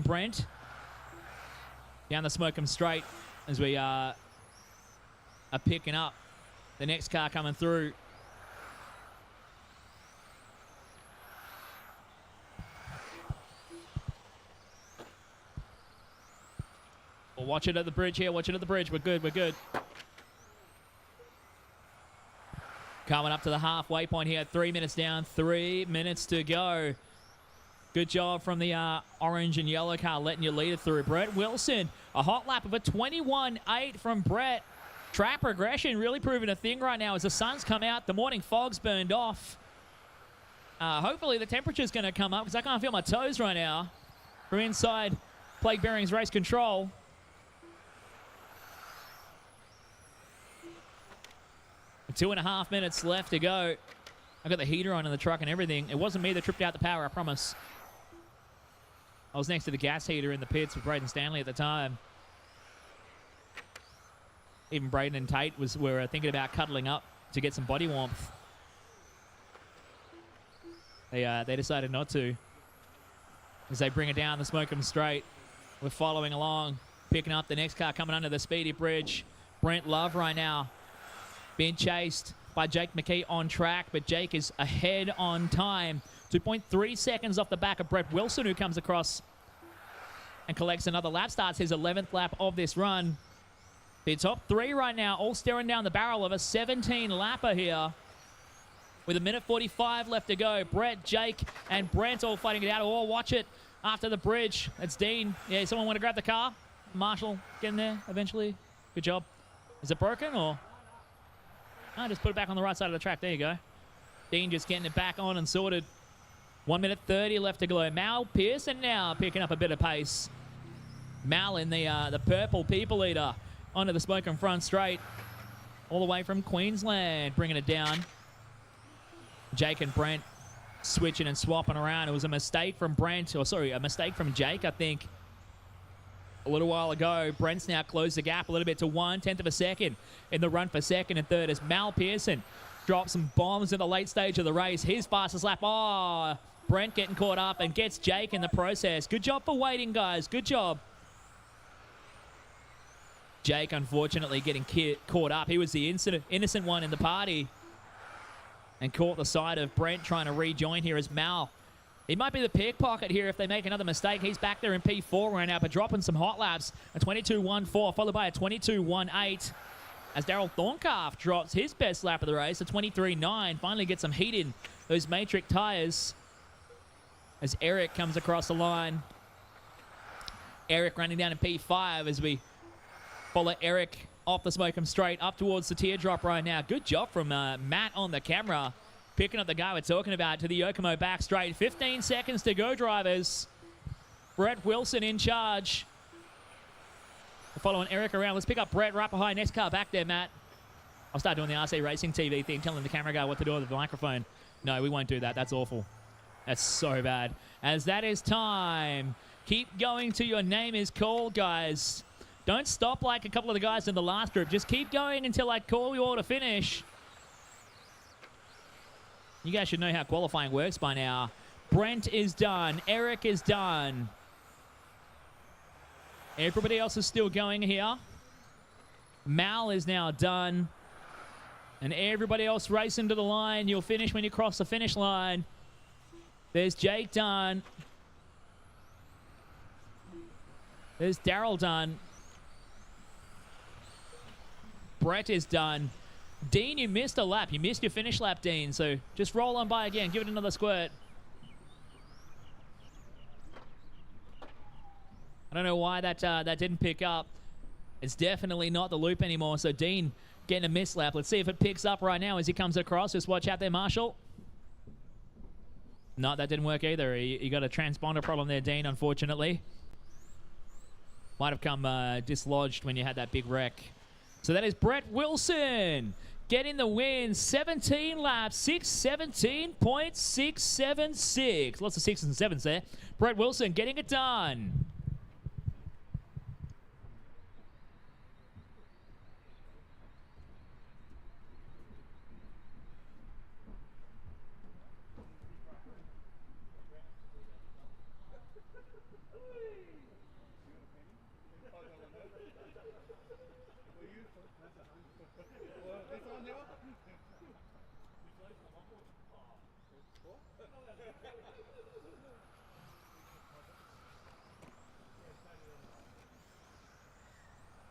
Brent down the Smoke'em straight as we are picking up the next car coming through. We'll watch it at the bridge here. Watch it at the bridge. We're good. We're good. Coming up to the halfway point here. 3 minutes down. 3 minutes to go. Good job from the orange and yellow car letting you lead it through. Brett Wilson, a hot lap of a 21.8 from Brett. Track progression really proving a thing right now as the sun's come out. The morning fog's burned off. Hopefully the temperature's going to come up because I can't feel my toes right now from inside Plague Bearings Race Control. Two and a half minutes left to go. I got the heater on in the truck and everything. It wasn't me that tripped out the power, I promise. I was next to the gas heater in the pits with Braden Stanley at the time. Even Braden and Tate were thinking about cuddling up to get some body warmth. They decided not to. As they bring it down the Smoke'em straight. We're following along, picking up the next car coming under the speedy bridge. Brent Love right now being chased by Jake McKee on track, but Jake is ahead on time. 2.3 seconds off the back of Brett Wilson, who comes across and collects another lap. Starts his 11th lap of this run. The top three right now, all staring down the barrel of a 17-lapper here. With 1:45 left to go. Brett, Jake, and Brent all fighting it out. Oh, watch it after the bridge. It's Dean. Yeah, someone want to grab the car? Marshall getting there eventually. Good job. Is it broken or... Oh, just put it back on the right side of the track. There you go. Dean just getting it back on and sorted. 1:30 left to go. Mal Pearson now picking up a bit of pace. Mal in the purple people eater onto the Smoke'em front straight. All the way from Queensland, bringing it down. Jake and Brent switching and swapping around. It was a mistake from Brent, or sorry, a mistake from Jake, I think, a little while ago. Brent's now closed the gap a little bit to 1/10 of a second in the run for second and third as Mal Pearson drops some bombs in the late stage of the race. His fastest lap. Oh, Brent getting caught up and gets Jake in the process. Good job for waiting, guys. Good job. Jake, unfortunately, getting caught up. He was the innocent one in the party and caught the side of Brent trying to rejoin here as Mal. He might be the pickpocket here if they make another mistake. He's back there in P4 right now, but dropping some hot laps. A 22.14 followed by a 22.18 as Daryl Thorncalf drops his best lap of the race. A 23.9. Finally gets some heat in those Matrix tires as Eric comes across the line. Eric running down in P5 as we follow Eric off the Smoke'em straight up towards the teardrop right now. Good job from Matt on the camera. Picking up the guy we're talking about to the Yokomo back straight. 15 seconds to go, drivers. Brett Wilson in charge. We're following Eric around. Let's pick up Brett right behind. Next car back there, Matt. I'll start doing the RC Racing TV thing, telling the camera guy what to do with the microphone. No, we won't do that. That's awful. That's so bad. As that is time. Keep going till your name is called, guys. Don't stop like a couple of the guys in the last group. Just keep going until I call you all to finish. You guys should know how qualifying works by now. Brent is done. Eric is done. Everybody else is still going here. Mal is now done. And everybody else racing to the line. You'll finish when you cross the finish line. There's Jake done. There's Daryl done. Brett is done. Dean, you missed a lap. You missed your finish lap, Dean. So just roll on by again. Give it another squirt. I don't know why that didn't pick up. It's definitely not the loop anymore. So Dean getting a miss lap. Let's see if it picks up right now as he comes across. Just watch out there, Marshall. No, that didn't work either. You got a transponder problem there, Dean, unfortunately. Might have come dislodged when you had that big wreck. So that is Brett Wilson getting the win. 17 laps, 6:17.676. Lots of 6s and 7s there. Brett Wilson getting it done.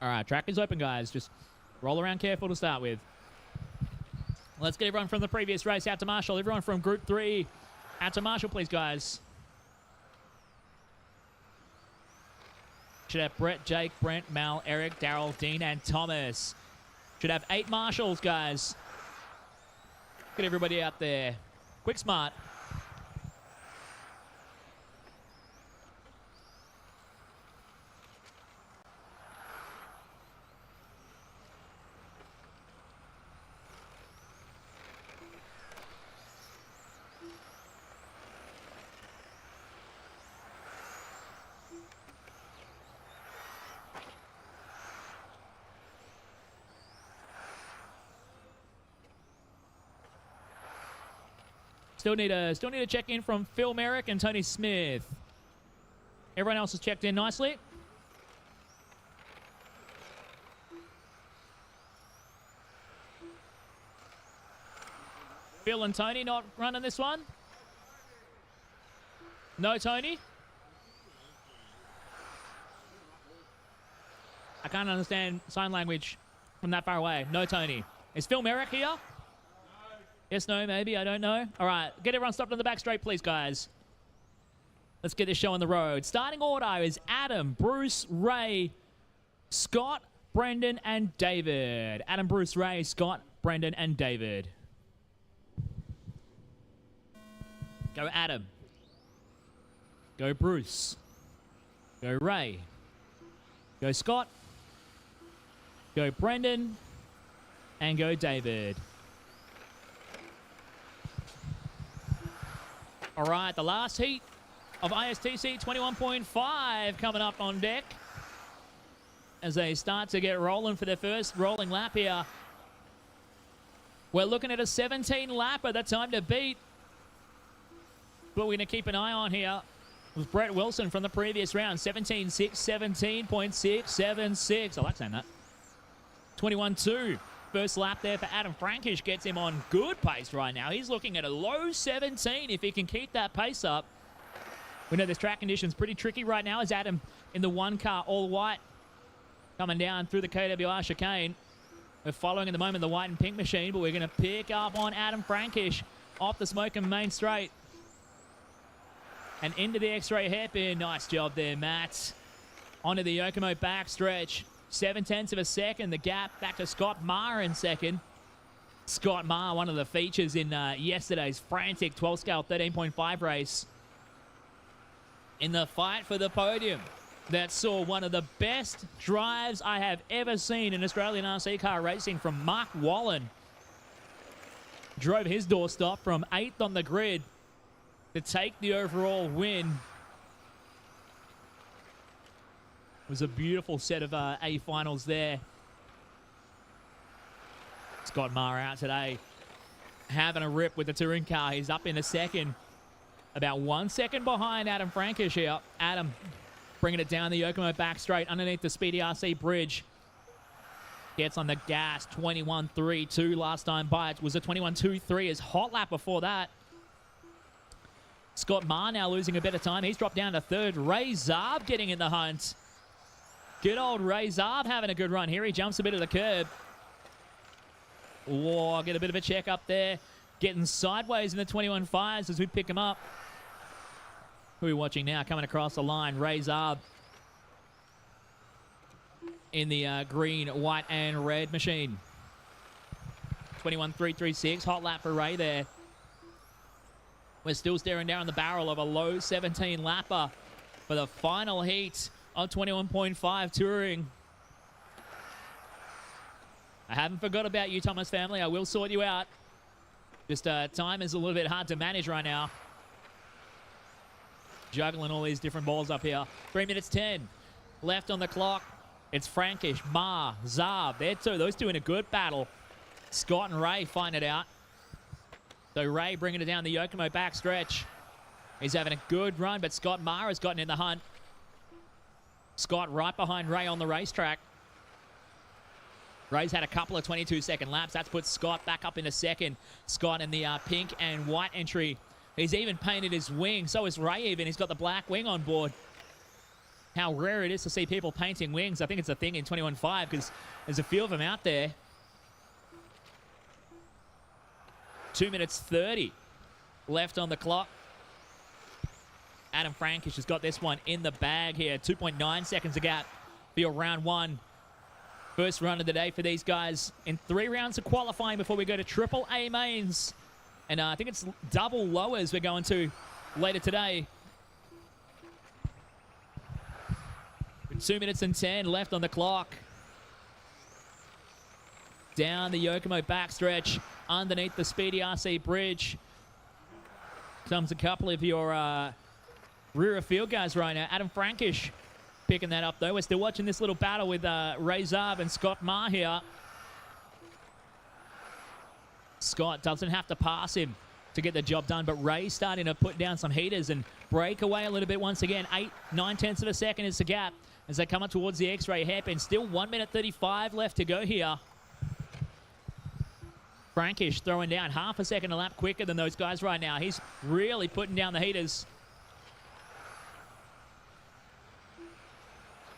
All right, track is open, guys. Just roll around careful to start with. Let's get everyone from the previous race out to Marshall. Everyone from Group 3 out to Marshall, please, guys. Should have Brett, Jake, Brent, Mal, Eric, Daryl, Dean, and Thomas. Should have 8 Marshalls, guys. Get everybody out there. Quick, smart. Still need a check in from Phil Merrick and Tony Smith. Everyone else has checked in nicely. Phil and Tony not running this one? No, Tony? I can't understand sign language from that far away. No, Tony. Is Phil Merrick here? Yes, no, maybe. I don't know. All right. Get everyone stopped on the back straight, please, guys. Let's get this show on the road. Starting order is Adam, Bruce, Ray, Scott, Brendan, and David. Adam, Bruce, Ray, Scott, Brendan, and David. Go Adam. Go Bruce. Go Ray. Go Scott. Go Brendan. And go David. All right, the last heat of ISTC 21.5 coming up on deck as they start to get rolling for their first rolling lap here. We're looking at a 17-lapper, the time to beat. But we're going to keep an eye on here with Brett Wilson from the previous round. 17.6, 17.676. I like saying that. 21.2. First lap there for Adam Frankish gets him on good pace right now. He's looking at a low 17 if he can keep that pace up. We know this track condition's pretty tricky right now as Adam in the one car, all white, coming down through the KWR chicane. We're following at the moment the white and pink machine, but we're going to pick up on Adam Frankish off the Smoking main straight. And into the X-ray hairpin. Nice job there, Matt. Onto the Yokomo backstretch. 0.7 of a second. The gap back to Scott Maher in second. Scott Maher, one of the features in yesterday's frantic 12 scale 13.5 race. In the fight for the podium that saw one of the best drives I have ever seen in Australian RC car racing from Mark Wallen. Drove his doorstop from 8th on the grid to take the overall win. It was a beautiful set of A finals there. Scott Maher out today, having a rip with the touring car. He's up in the second, about 1 second behind Adam Frankish here. Adam bringing it down the Yokomo back straight underneath the Speedy RC bridge. Gets on the gas, 21.32 last time by. It was a 21.23 his hot lap before that. Scott Maher now losing a bit of time. He's dropped down to third. Ray Zarb getting in the hunt. Good old Ray Zarb having a good run here. He jumps a bit of the curb. Oh, get a bit of a check up there. Getting sideways in the 21.5s as we pick him up. Who are we watching now? Coming across the line. Ray Zarb in the green, white, and red machine. 21.336. Hot lap for Ray there. We're still staring down the barrel of a low 17 lapper for the final heat of 21.5 touring. I haven't forgot about you, Thomas family. I will sort you out. Just time is a little bit hard to manage right now. Juggling all these different balls up here. 3 minutes 10 left on the clock. It's Frankish, Maher, Zarb. Those two in a good battle. Scott and Ray find it out. So Ray bringing it down the Yokomo backstretch. He's having a good run, but Scott Maher has gotten in the hunt. Scott right behind Ray on the racetrack. Ray's had a couple of 22-second laps. That's put Scott back up into second. Scott in the pink and white entry. He's even painted his wing. So is Ray even. He's got the black wing on board. how rare it is to see people painting wings. I think it's a thing in 21.5 because there's a few of them out there. 2 minutes 30 left on the clock. Adam Frankish has got this one in the bag here. 2.9 seconds a gap for your round one. First run of the day for these guys in 3 rounds of qualifying before we go to Triple A mains. And I think it's double lowers we're going to later today. With 2 minutes and 10 left on the clock. Down the Yokomo backstretch, underneath the Speedy RC bridge. Comes a couple of your rear of field guys right now. Adam Frankish picking that up, though. We're still watching this little battle with Ray Zarb and Scott Marr here. Scott doesn't have to pass him to get the job done, but Ray's starting to put down some heaters and break away a little bit once again. 8/9 of a second is the gap as they come up towards the X-ray hairpin. Still 1 minute 35 left to go here. Frankish throwing down half a second a lap quicker than those guys right now. He's really putting down the heaters.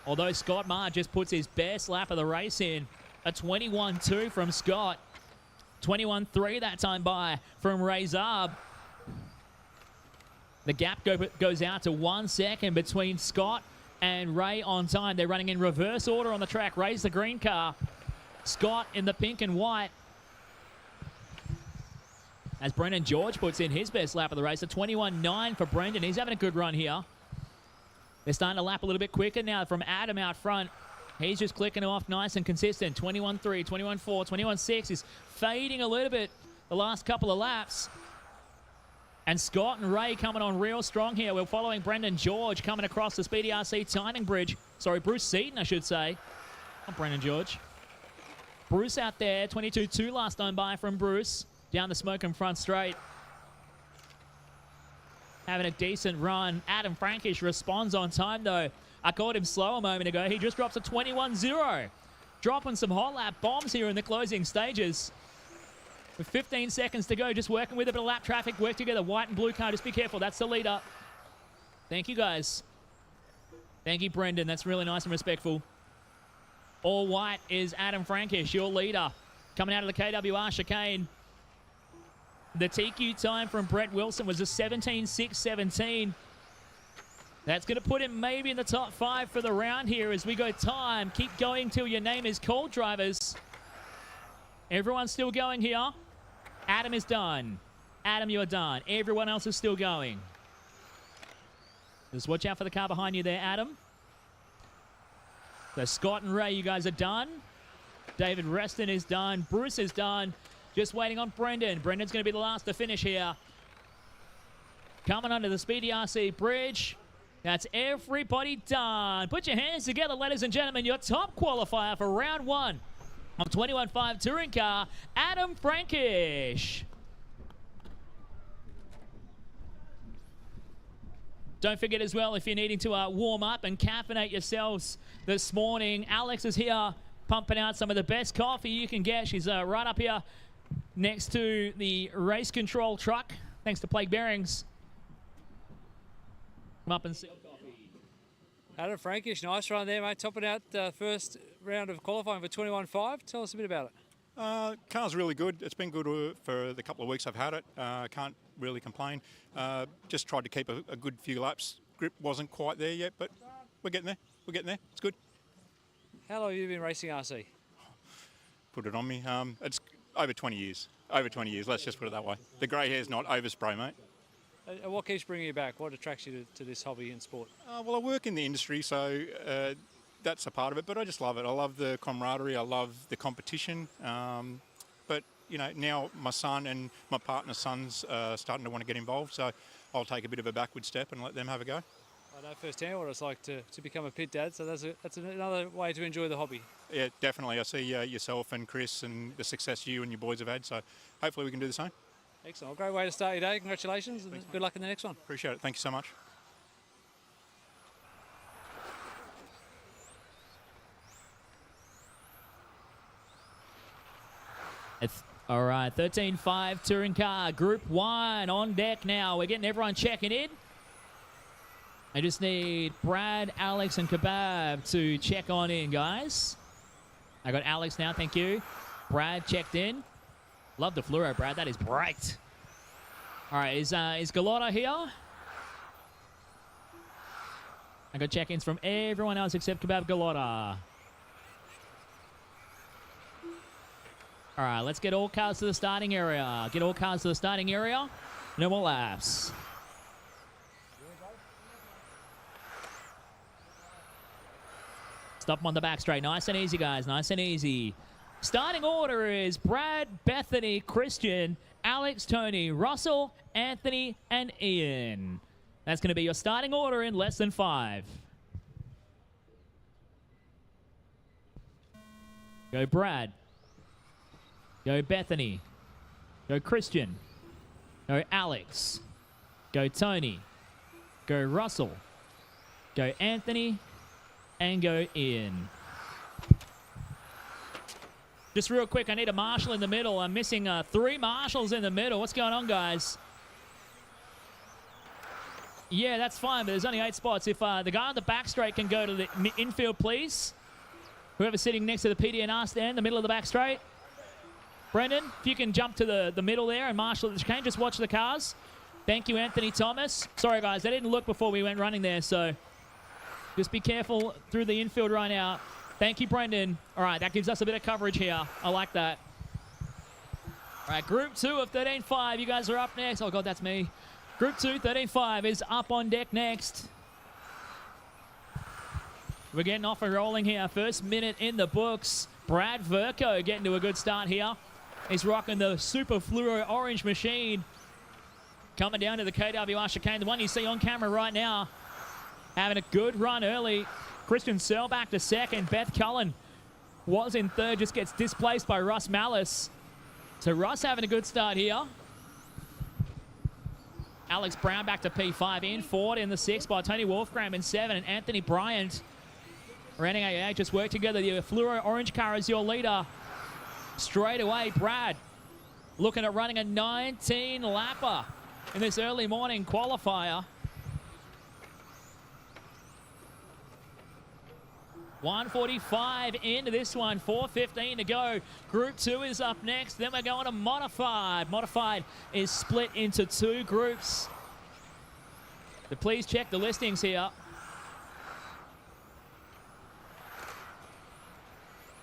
Although Scott Marr just puts his best lap of the race in. A 21.2 from Scott. 21.3 that time by from Ray Zarb. The gap goes out to 1 second between Scott and Ray on time. They're running in reverse order on the track. Ray's the green car. Scott in the pink and white. As Brendan George puts in his best lap of the race. A 21.9 for Brendan. He's having a good run here. They're starting to lap a little bit quicker now from Adam out front. He's just clicking off nice and consistent. 21.3, 21.4, 21.6 is fading a little bit the last couple of laps. And Scott and Ray coming on real strong here. We're following Brendan George coming across the Speedy RC timing bridge. Sorry, Bruce Seaton, I should say. Not Brendan George. Bruce out there. 22.2 last time by from Bruce. Down the smoke and front straight. Having a decent run. Adam Frankish responds on time, though. I called him slow a moment ago. He just drops a 21.0. Dropping some hot lap bombs here in the closing stages. With 15 seconds to go, just working with a bit of lap traffic. Work together. White and blue car. Just be careful. That's the leader. Thank you, guys. Thank you, Brendan. That's really nice and respectful. All white is Adam Frankish, your leader. Coming out of the KWR chicane. The TQ time from Brett Wilson was a 17.617. That's going to put him maybe in the top 5 for the round here as we go time. Keep going till your name is called, drivers. Everyone's still going here. Adam is done. Adam, you're done. Everyone else is still going. Just watch out for the car behind you there, Adam. So Scott and Ray, you guys are done. David Reston is done. Bruce is done. Just waiting on Brendan. Brendan's going to be the last to finish here. Coming under the Speedy RC bridge. That's everybody done. Put your hands together, ladies and gentlemen. Your top qualifier for round 1 of 21.5 touring car, Adam Frankish. Don't forget as well, if you're needing to warm up and caffeinate yourselves this morning, Alex is here pumping out some of the best coffee you can get. She's right up here next to the race control truck, thanks to Plague Bearings. Come up and see. Adam Frankish, nice run there, mate. Topping out the first round of qualifying for 21.5. Tell us a bit about it. Car's really good. It's been good for the couple of weeks I've had it. Can't really complain. Just tried to keep a good few laps. Grip wasn't quite there yet, but we're getting there. We're getting there. It's good. How long have you been racing RC? Put it on me. It's over 20 years. Over 20 years, let's just put it that way. The grey hair's not overspray, mate. And what keeps bringing you back? What attracts you to this hobby and sport? Well, I work in the industry, so that's a part of it, but I just love it. I love the camaraderie. I love the competition. But, you know, now my son and my partner's son's starting to want to get involved, so I'll take a bit of a backward step and let them have a go. I know firsthand what it's like to become a pit dad, so that's another way to enjoy the hobby. Yeah, definitely. I see yourself and Chris and the success you and your boys have had, so hopefully we can do the same. Excellent. Well, great way to start your day. Congratulations, and Thanks, good luck in the next one. Appreciate it. Thank you so much. It's all right. 13.5 touring car, Group 1 on deck now. We're getting everyone checking in. I just need Brad, Alex, and Kebab to check on in, guys. I got Alex now, thank you. Brad checked in. Love the fluoro, Brad. That is bright. All right, is Gallotta here? I got check-ins from everyone else except Kebab Gallotta. All right, let's get all cars to the starting area. Get all cars to the starting area. No more laps. Stop them on the back straight. Nice and easy, guys. Nice and easy. Starting order is Brad, Bethany, Christian, Alex, Tony, Russell, Anthony, and Ian. That's going to be your starting order in less than 5. Go Brad. Go Bethany. Go Christian. Go Alex. Go Tony. Go Russell. Go Anthony. And go Ian. Just real quick, I need a marshal in the middle. I'm missing 3 marshals in the middle. What's going on, guys? Yeah, that's fine, but there's only 8 spots. If the guy on the back straight can go to the infield, please. Whoever's sitting next to the PDNR stand, the middle of the back straight. Brendan, if you can jump to the middle there and marshal the chicane, just watch the cars. Thank you, Anthony Thomas. Sorry, guys, I didn't look before we went running there, so just be careful through the infield right now. Thank you, Brendan. All right, that gives us a bit of coverage here. I like that. All right, Group 2 of 13.5. You guys are up next. Oh, God, that's me. Group 2, 13.5 is up on deck next. We're getting off and rolling here. First minute in the books. Brad Verco getting to a good start here. He's rocking the super fluoro orange machine. Coming down to the KWR chicane. The one you see on camera right now. Having a good run early. Christian Searle back to second. Beth Cullen was in third. Just gets displaced by Russ Malice. So Russ having a good start here. Alex Brown back to P5 in. Ford in the 6th by Tony Wolfgram in 7. And Anthony Bryant. Running AA just work together. The fluoro orange car is your leader. Straight away, Brad looking at running a 19 lapper in this early morning qualifier. 1:45 into this one, 4:15 to go. Group 2 is up next. Then we're going to Modified. Modified is split into 2 groups. So please check the listings here.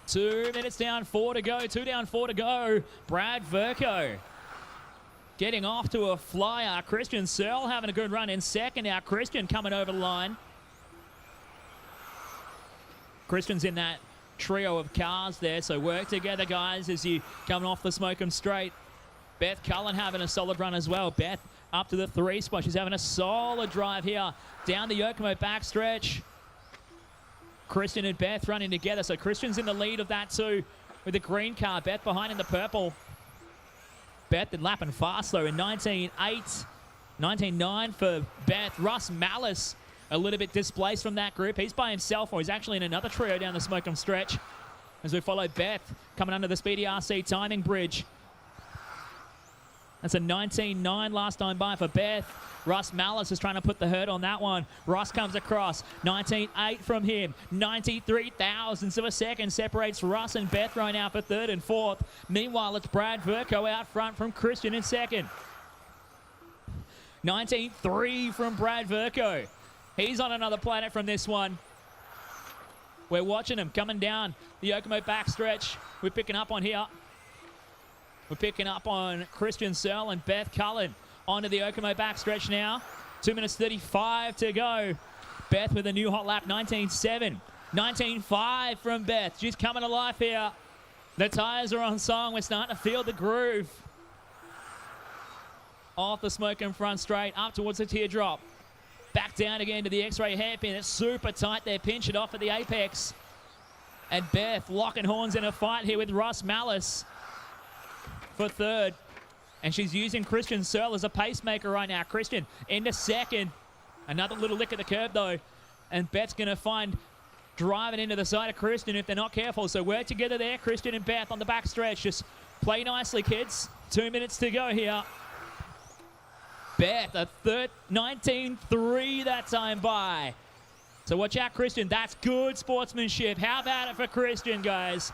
2 minutes down, 4 to go. 2 down, 4 to go. Brad Verco getting off to a flyer. Christian Searle having a good run in second. Now Christian coming over the line. Christian's in that trio of cars there, so work together, guys, as you coming off the smoke 'em straight. Beth Cullen having a solid run as well. Beth up to the 3 spot. She's having a solid drive here down the Yokomo backstretch. Christian and Beth running together, so Christian's in the lead of that too with the green car. Beth behind in the purple. Beth and lapping fast though in 19.8, 19.9 for Beth. Russ Malice a little bit displaced from that group. He's by himself, or he's actually in another trio down the Smoke'em stretch as we follow Beth coming under the Speedy RC timing bridge. That's a 19.9 last time by for Beth. Russ Malice is trying to put the hurt on that one. Ross comes across. 19.8 from him. 93 thousandths of a second separates Russ and Beth right now for 3rd and 4th. Meanwhile, it's Brad Verco out front from Christian in 2nd. 19.3 from Brad Verco. He's on another planet from this one. We're watching him coming down the Yokomo backstretch. We're picking up on here. We're picking up on Christian Searle and Beth Cullen onto the Yokomo backstretch now. 2 minutes 35 to go. Beth with a new hot lap, 19.7. 19.5 from Beth. She's coming to life here. The tires are on song. We're starting to feel the groove. Off the Smoke'em front straight, up towards the teardrop. Back down again to the X-ray hairpin. It's super tight there. Pinch it off at the apex. And Beth locking horns in a fight here with Russ Malice for 3rd. And she's using Christian Searle as a pacemaker right now. Christian into 2nd. Another little lick at the curb though. And Beth's going to find driving into the side of Christian if they're not careful. So work together there, Christian and Beth on the back stretch. Just play nicely, kids. 2 minutes to go here. Beth, a 19.3 that time by. So watch out, Christian. That's good sportsmanship. How about it for Christian, guys?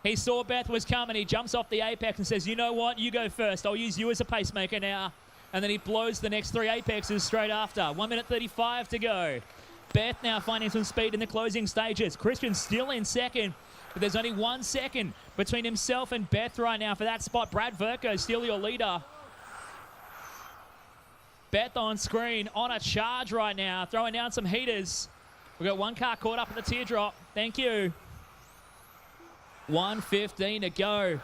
He saw Beth was coming. He jumps off the apex and says, you know what? You go first. I'll use you as a pacemaker now. And then he blows the next 3 apexes straight after. 1 minute 35 to go. Beth now finding some speed in the closing stages. Christian still in second, but there's only 1 second between himself and Beth right now for that spot. Brad Verco still your leader. Beth on screen, on a charge right now, throwing down some heaters. We've got 1 car caught up in the teardrop. Thank you. 1:15 to go.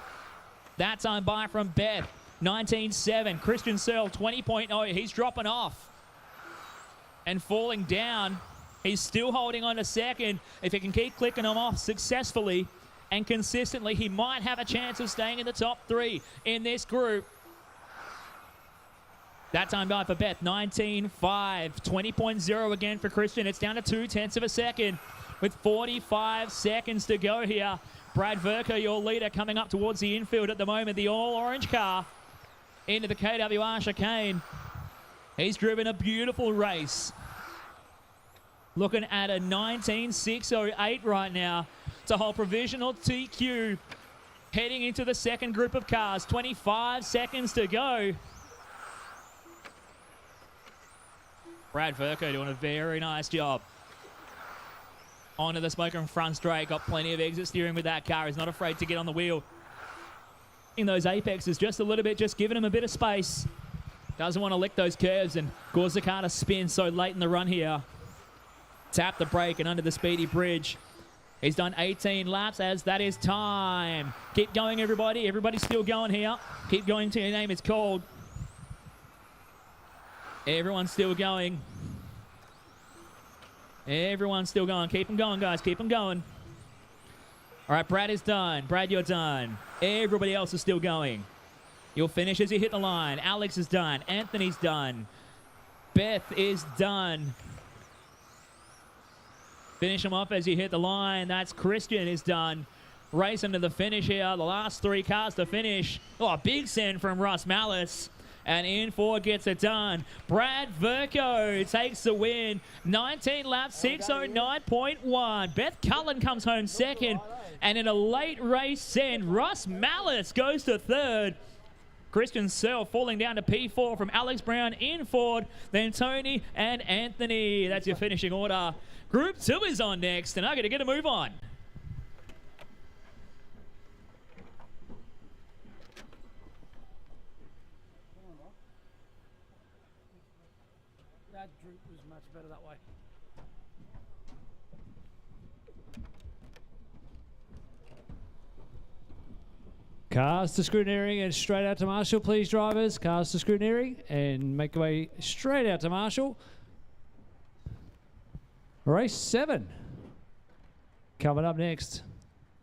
That time by from Beth. 19.7. Christian Searle, 20.0. He's dropping off and falling down. He's still holding on to second. If he can keep clicking them off successfully and consistently, he might have a chance of staying in the top 3 in this group. That time by for Beth, 19.5. 20.0 again for Christian. It's down to 0.2 of a second with 45 seconds to go here. Brad Verco, your leader, coming up towards the infield at the moment. The all-orange car into the KWR chicane. He's driven a beautiful race. Looking at a 19.608 right now to hold provisional TQ. Heading into the second group of cars. 25 seconds to go. Brad Verco doing a very nice job. Onto the smoker in front straight. Got plenty of exit steering with that car. He's not afraid to get on the wheel. In those apexes just a little bit, just giving him a bit of space. Doesn't want to lick those curves and cause the car to spin so late in the run here. Tap the brake and under the speedy bridge. He's done 18 laps as that is time. Keep going, everybody. Everybody's still going here. Keep going till your name is called. Everyone's still going. Everyone's still going. Keep them going, guys. Keep them going. All right, Brad is done. Brad, you're done. Everybody else is still going. You'll finish as you hit the line. Alex is done. Anthony's done. Beth is done. Finish them off as you hit the line. That's Christian is done. Racing to the finish here. The last 3 cars to finish. Oh, a big send from Russ Malice. And in 4 gets it done. Brad Verco takes the win. 19 laps, 609.1. Beth Cullen comes home second. And in a late race send, Russ Malice goes to third. Christian Searle falling down to P4 from Alex Brown in Ford. Then Tony and Anthony. That's your finishing order. Group 2 is on next, and I got to get a move on. That group was much better that way. Cars to scrutineering and straight out to Marshall, please, drivers. Cars to scrutineering and make your way straight out to Marshall. Race 7 coming up next.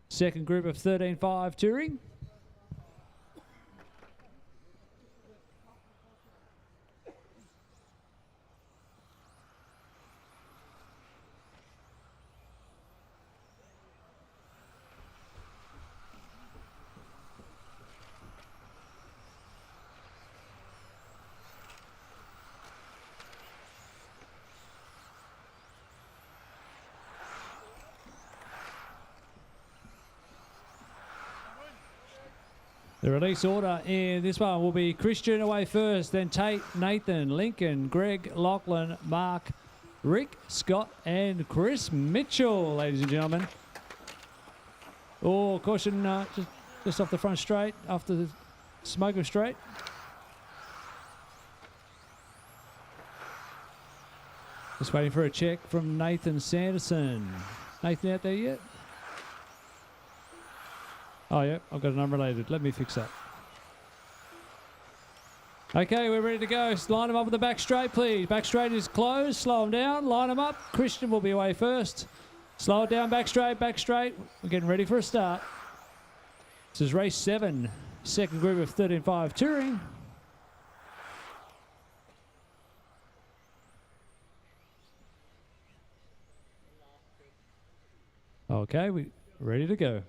Second group of 13.5 touring. The release order in this one will be Christian away first, then Tate, Nathan, Lincoln, Greg, Lachlan, Mark, Rick, Scott, and Chris Mitchell, ladies and gentlemen. Oh, caution, just off the front straight, after the smoker straight. Just waiting for a check from Nathan Sanderson. Nathan out there yet? Oh, yeah, I've got an unrelated. Let me fix that. Okay, we're ready to go. Line them up with the back straight, please. Back straight is closed. Slow them down. Line them up. Christian will be away first. Slow it down. Back straight, back straight. We're getting ready for a start. This is race 7, second group of 13.5 touring. Okay, we're ready to go.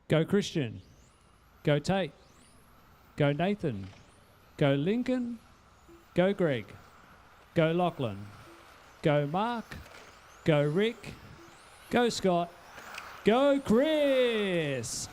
Go Christian. Go Tate. Go Nathan. Go Lincoln. Go Greg. Go Lachlan. Go Mark. Go Rick. Go Scott. Go Chris.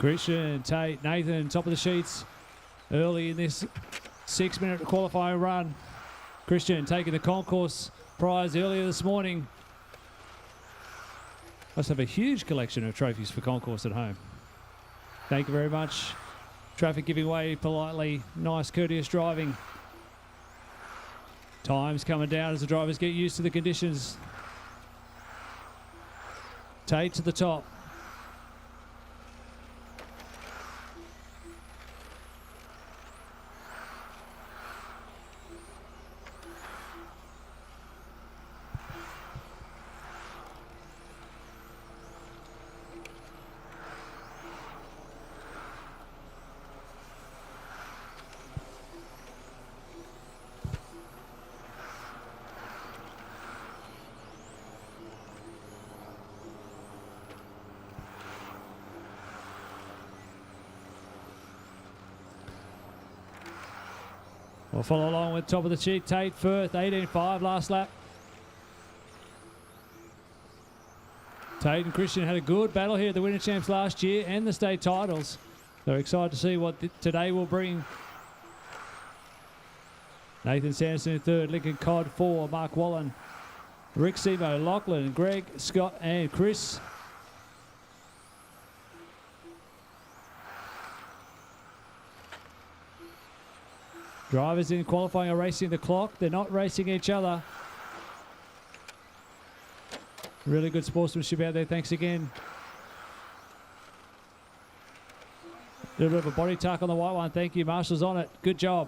Christian, Tate, Nathan, top of the sheets early in this 6-minute qualifying run. Christian taking the concourse prize earlier this morning. Must have a huge collection of trophies for concourse at home. Thank you very much. Traffic giving way politely. Nice, courteous driving. Times coming down as the drivers get used to the conditions. Tate to the top. We'll follow along with top of the sheet. Tate Firth, 18.5 last lap. Tate and Christian had a good battle here at the Winter Champs last year and the state titles. So excited to see what today will bring. Nathan Sanderson in third, Lincoln Codd 4, Mark Wallen, Rick Simo, Lachlan, Greg, Scott and Chris. Drivers in qualifying are racing the clock. They're not racing each other. Really good sportsmanship out there. Thanks again. A little bit of a body tuck on the white one. Thank you. Marshall's on it. Good job.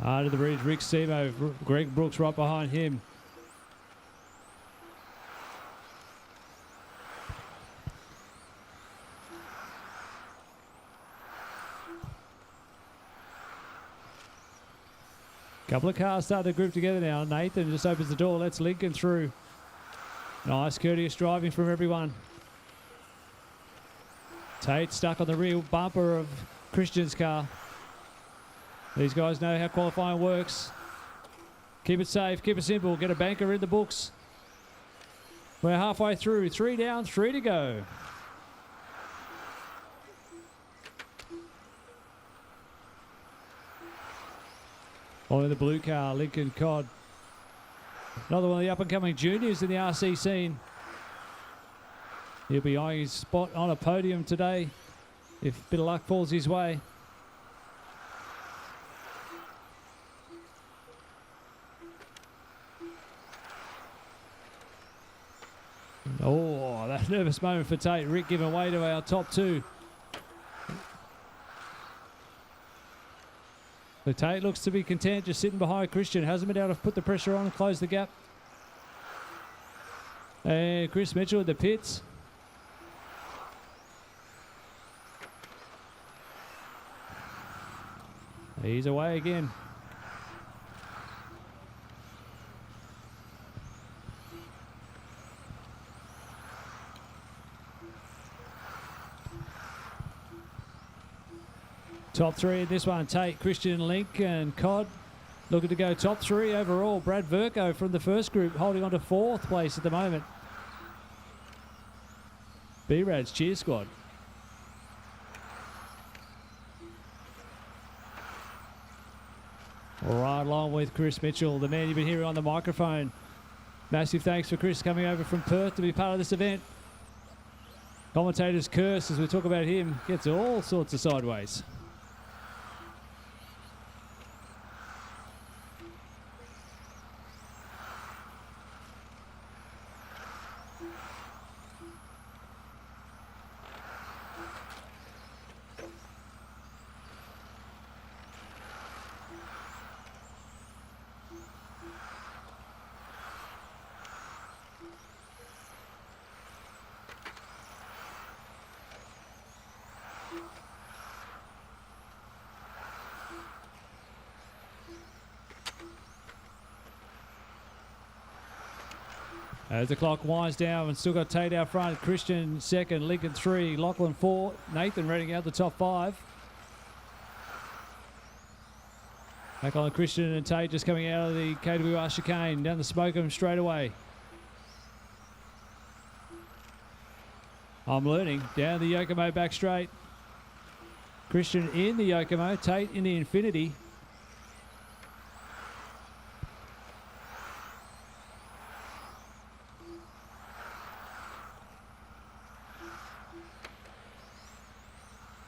Under the bridge, Rick Simo. Greg Brooks right behind him. Couple of cars starting to group together now. Nathan just opens the door, lets Lincoln through. Nice, courteous driving from everyone. Tate stuck on the rear bumper of Christian's car. These guys know how qualifying works. Keep it safe, keep it simple, get a banker in the books. We're halfway through, 3 down, 3 to go. Following the blue car, Lincoln Codd. Another one of the up-and-coming juniors in the RC scene. He'll be eyeing his spot on a podium today if a bit of luck falls his way. Oh, that nervous moment for Tate. Rick giving way to our top two. So Tate looks to be content just sitting behind Christian. Hasn't been able to put the pressure on and close the gap. And Chris Mitchell in the pits. He's away again. Top three in this one, Tate, Christian, Link and Codd. Looking to go top three overall. Brad Verco from the first group holding on to 4th place at the moment. B-Rad's cheer squad. Right along with Chris Mitchell, the man you've been hearing on the microphone. Massive thanks for Chris coming over from Perth to be part of this event. Commentator's curse as we talk about him gets all sorts of sideways. As the clock winds down, and still got Tate out front. Christian second, Lincoln 3, Lachlan 4, Nathan reading out the top 5. Back on Christian and Tate just coming out of the KWR chicane. Down the Smokem straight away. I'm learning. Down the Yokomo back straight. Christian in the Yokomo. Tate in the Infinity.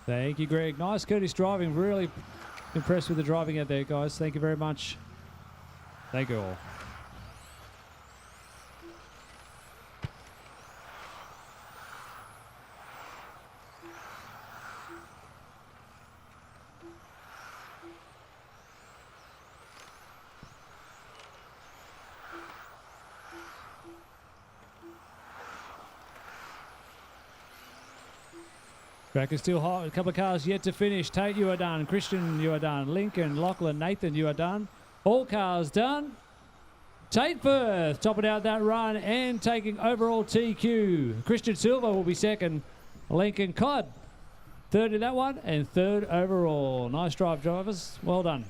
Thank you, Greg. Nice Curtis driving. Really impressed with the driving out there, guys. Thank you very much. Thank you all. Track is still hot. A couple of cars yet to finish. Tate, you are done. Christian, you are done. Lincoln, Lachlan, Nathan, you are done. All cars done. Tate Firth topping out that run and taking overall TQ. Christian Silva will be second. Lincoln Codd third in that one and third overall. Nice drive, drivers. Well done.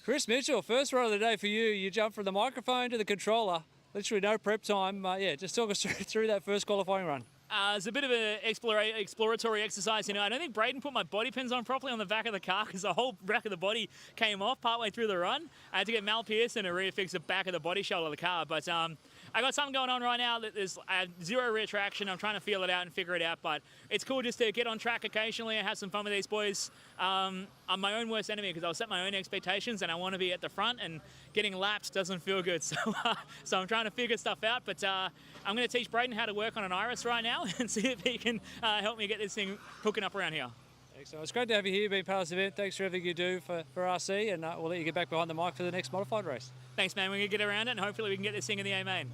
Chris Mitchell, first run of the day for you. You jumped from the microphone to the controller. Literally no prep time. Just talk us through that first qualifying run. It's a bit of an exploratory exercise. I don't think Braden put my body pins on properly on the back of the car because the whole back of the body came off partway through the run. I had to get Mal Pearson to refix the back of the body shell of the car. But I got something going on right now that there's zero rear traction. I'm trying to feel it out and figure it out. But it's cool just to get on track occasionally and have some fun with these boys. I'm my own worst enemy because I'll set my own expectations and I want to be at the front, and getting lapped doesn't feel good. So I'm trying to figure stuff out. But I'm going to teach Braden how to work on an Iris right now and see if he can help me get this thing hooking up around here. Excellent. It's great to have you here, being part of this event. Thanks for everything you do for RC, and we'll let you get back behind the mic for the next modified race. Thanks, man. We're going to get around it, and hopefully we can get this thing in the A main.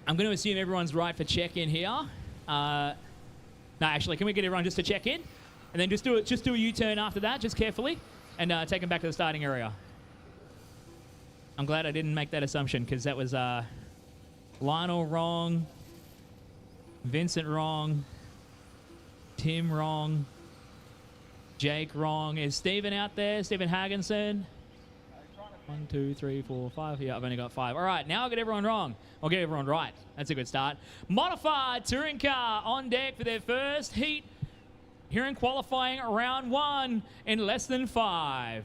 I'm going to assume everyone's right for check-in here. No, actually, can we get everyone just to check in? And then just do a U-turn after that, just carefully, and take them back to the starting area. I'm glad I didn't make that assumption, because that was Lionel wrong, Vincent wrong, Tim wrong, Jake wrong. Is Stephen out there? Stephen Hagenson? 1, 2, 3, 4, 5. Yeah, I've only got 5. All right, now I'll get everyone wrong. I'll get everyone right. That's a good start. Modified touring car on deck for their first heat here in qualifying round 1 in less than 5.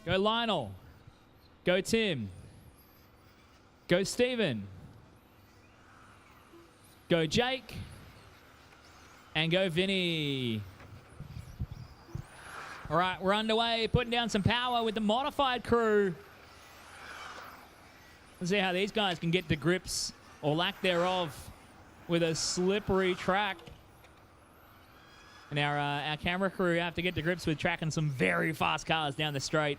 Go Lionel. Go Tim. Go Stephen. Go Jake. And go Vinny. All right, we're underway, putting down some power with the modified crew. Let's see how these guys can get to grips, or lack thereof, with a slippery track. And our camera crew have to get to grips with tracking some very fast cars down the straight.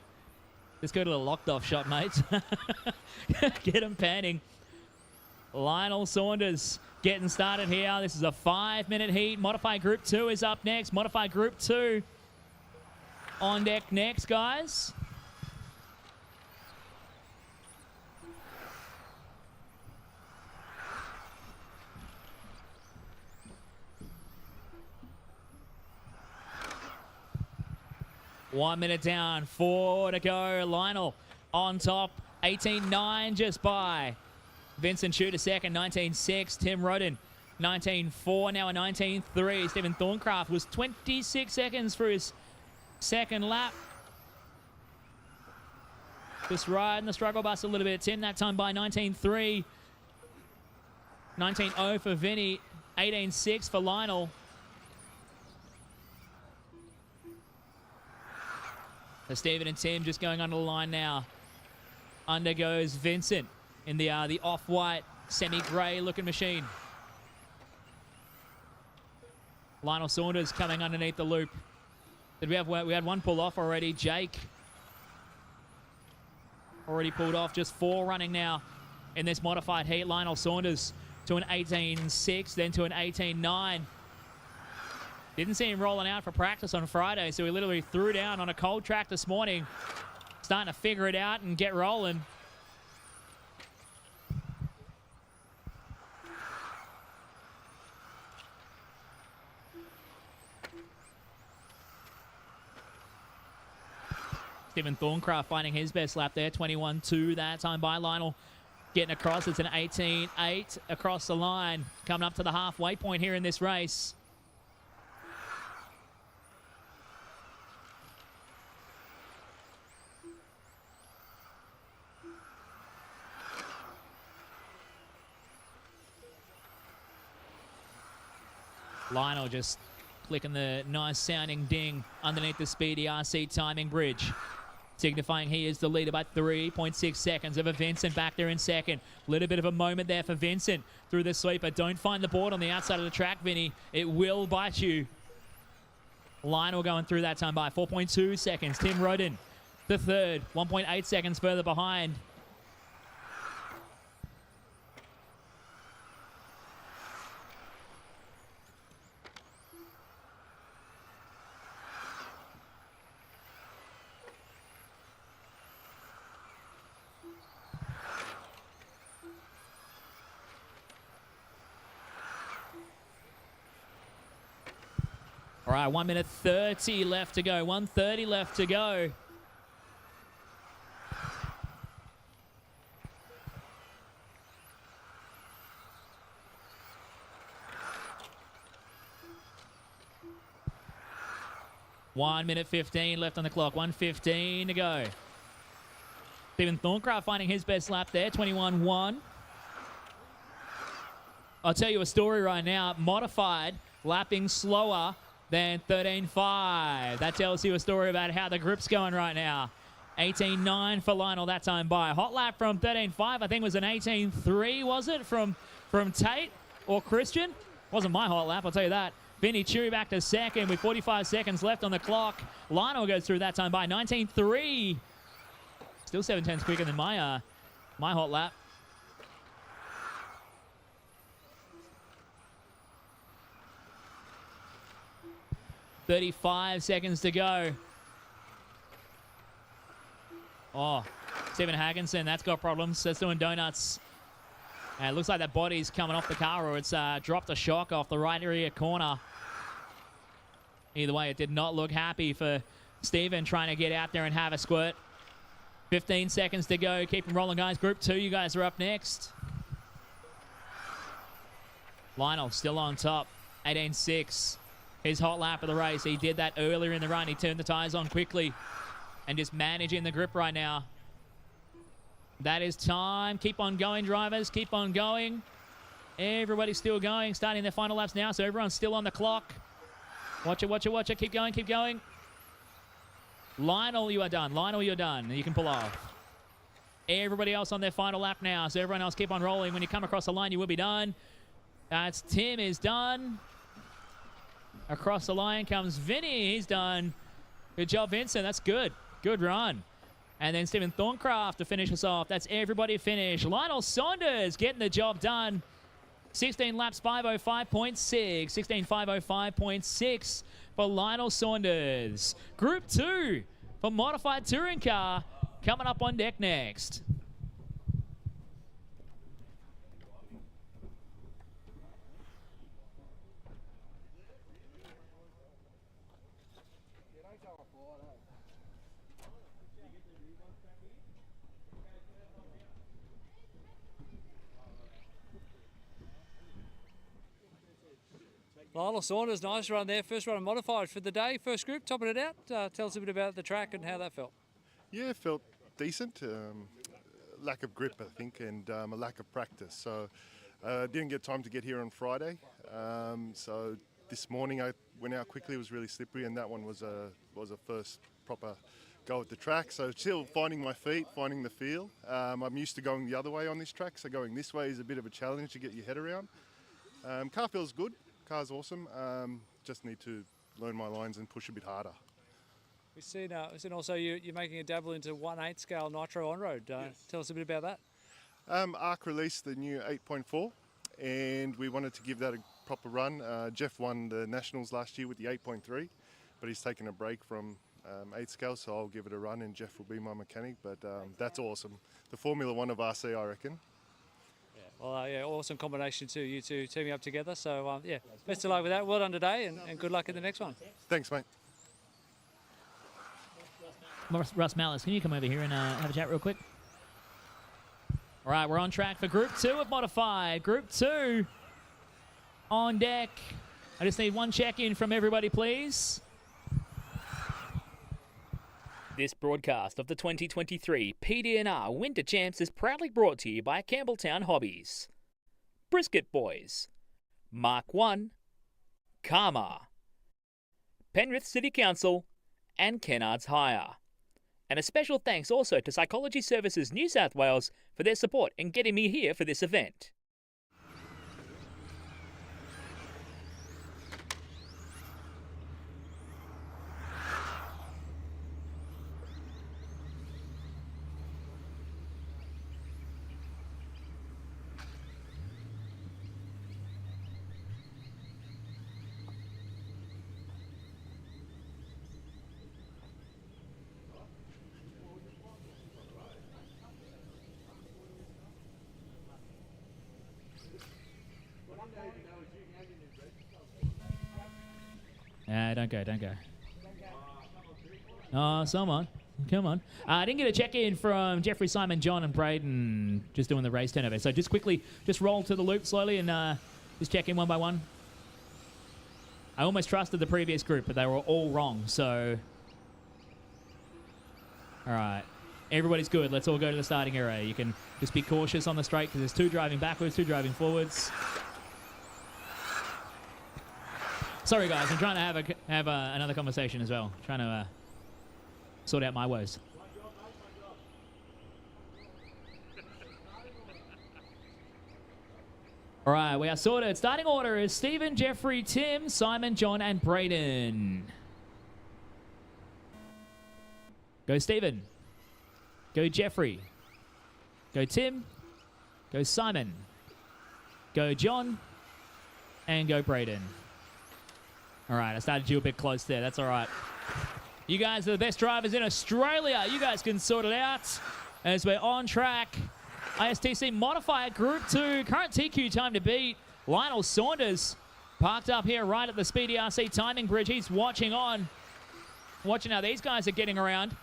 Let's go to the locked off shot, mates. Get them panning. Lionel Saunders getting started here. This is a 5-minute heat. Modified Group 2 is up next. Modified Group 2 on deck next, guys. One minute down, 4 to go. Lionel on top, 18.9 just by. Vincent Shooter second, 19.6. Tim Rodden, 19.4, now a 19.3. Stephen Thorncraft was 26 seconds for his second lap. Just riding the struggle bus a little bit. Tim that time by 19.3. 19.0 for Vinny, 18.6 for Lionel. So Stephen and Tim just going under the line now. Under goes Vincent in the off-white, semi-grey looking machine. Lionel Saunders coming underneath the loop. We had one pull off already. Jake already pulled off. Just 4 running now in this modified heat. Lionel Saunders to an 18.6, then to an 18.9. Didn't see him rolling out for practice on Friday, so he literally threw down on a cold track this morning. Starting to figure it out and get rolling. Stephen Thorncraft finding his best lap there, 21.2 that time by Lionel. Getting across, it's an 18.8 across the line. Coming up to the halfway point here in this race. Lionel just clicking the nice sounding ding underneath the speedy RC timing bridge, signifying he is the leader by 3.6 seconds over Vincent back there in second. Little bit of a moment there for Vincent through the sweeper. Don't find the board on the outside of the track, Vinny. It will bite you. Lionel going through that time by 4.2 seconds. Tim Rodden, the third, 1.8 seconds further behind. All right, 1 minute 30 left to go. 1:30 left to go. One minute 15 left on the clock. 1:15 to go. Stephen Thorncraft finding his best lap there. 21.1. I'll tell you a story right now. Modified, lapping slower than 13.5. That tells you a story about how the grip's going right now. 18.9 for Lionel that time by. Hot lap from 13.5, I think was an 18.3, was it? From Tate or Christian? Wasn't my hot lap, I'll tell you that. Vinny Cheery back to second with 45 seconds left on the clock. Lionel goes through that time by 19.3. Still 7 tenths quicker than my hot lap. .35 seconds to go. Oh, Stephen Hagginson, that's got problems. That's doing donuts. And it looks like that body's coming off the car, or it's dropped a shock off the right rear corner. Either way, it did not look happy for Stephen trying to get out there and have a squirt. 15 seconds to go. Keep them rolling, guys. Group 2, you guys are up next. Lionel still on top. 18.6. His hot lap of the race. He did that earlier in the run. He turned the tyres on quickly and just managing the grip right now. That is time. Keep on going, drivers. Keep on going. Everybody's still going, starting their final laps now, so everyone's still on the clock. Watch it, watch it, watch it. Keep going, keep going. Lionel, you are done. Lionel, you're done. You can pull off. Everybody else on their final lap now, so everyone else keep on rolling. When you come across the line, you will be done. That's Tim is done. Across the line comes Vinny. He's done. Good job, Vincent. That's good. Good run. And then Stephen Thorncraft to finish us off. That's everybody finished. Lionel Saunders getting the job done. 16 laps, 5:05.6. 16:5:05.6 for Lionel Saunders. Group 2 for Modified Touring Car coming up on deck next. Lionel Saunders, nice run there. First run of modified for the day. First group, topping it out. Tell us a bit about the track and how that felt. Yeah, it felt decent. Lack of grip, I think, and a lack of practice. So didn't get time to get here on Friday. So this morning I went out quickly. It was really slippery, and that one was a first proper go at the track. So still finding my feet, finding the feel. I'm used to going the other way on this track, so going this way is a bit of a challenge to get your head around. Car feels good. Car's awesome. Just need to learn my lines and push a bit harder. We've seen also you're making a dabble into 1/8 scale nitro on road. Yes. Tell us a bit about that. ARC released the new 8.4, and we wanted to give that a proper run. Jeff won the Nationals last year with the 8.3, but he's taken a break from 8 scale, so I'll give it a run, and Jeff will be my mechanic. But that's awesome. The Formula One of RC, I reckon. Well, yeah, awesome combination too. You two teaming up together. So, yeah, best of luck with that. Well done today, and good luck in the next one. Thanks, mate. Russ Mallis, can you come over here and have a chat real quick? All right, we're on track for Group 2 of Modified. Group 2 on deck. I just need one check-in from everybody, please. This broadcast of the 2023 PDNR Winter Champs is proudly brought to you by Campbelltown Hobbies, Brisket Boys, Mark 1, Karma, Penrith City Council, and Kennards Hire. And a special thanks also to Psychology Services New South Wales for their support in getting me here for this event. Don't go, don't go. Oh, someone. Come on. I didn't get a check-in from Jeffrey, Simon, John, and Braden just doing the race turnover. So just quickly, just roll to the loop slowly and just check in one by one. I almost trusted the previous group, but they were all wrong, so... All right. Everybody's good. Let's all go to the starting area. You can just be cautious on the straight because there's 2 driving backwards, 2 driving forwards. Sorry, guys. I'm trying to have another conversation as well. Trying to sort out my woes. All right, we are sorted. Starting order is Stephen, Jeffrey, Tim, Simon, John, and Braden. Go Stephen. Go Jeffrey. Go Tim. Go Simon. Go John. And go Braden. All right, I started you a bit close there. That's all right. You guys are the best drivers in Australia. You guys can sort it out as we're on track. ISTC Modified Group 2. Current TQ time to beat. Lionel Saunders parked up here right at the Speedy RC timing bridge. He's watching on. Watching how these guys are getting around.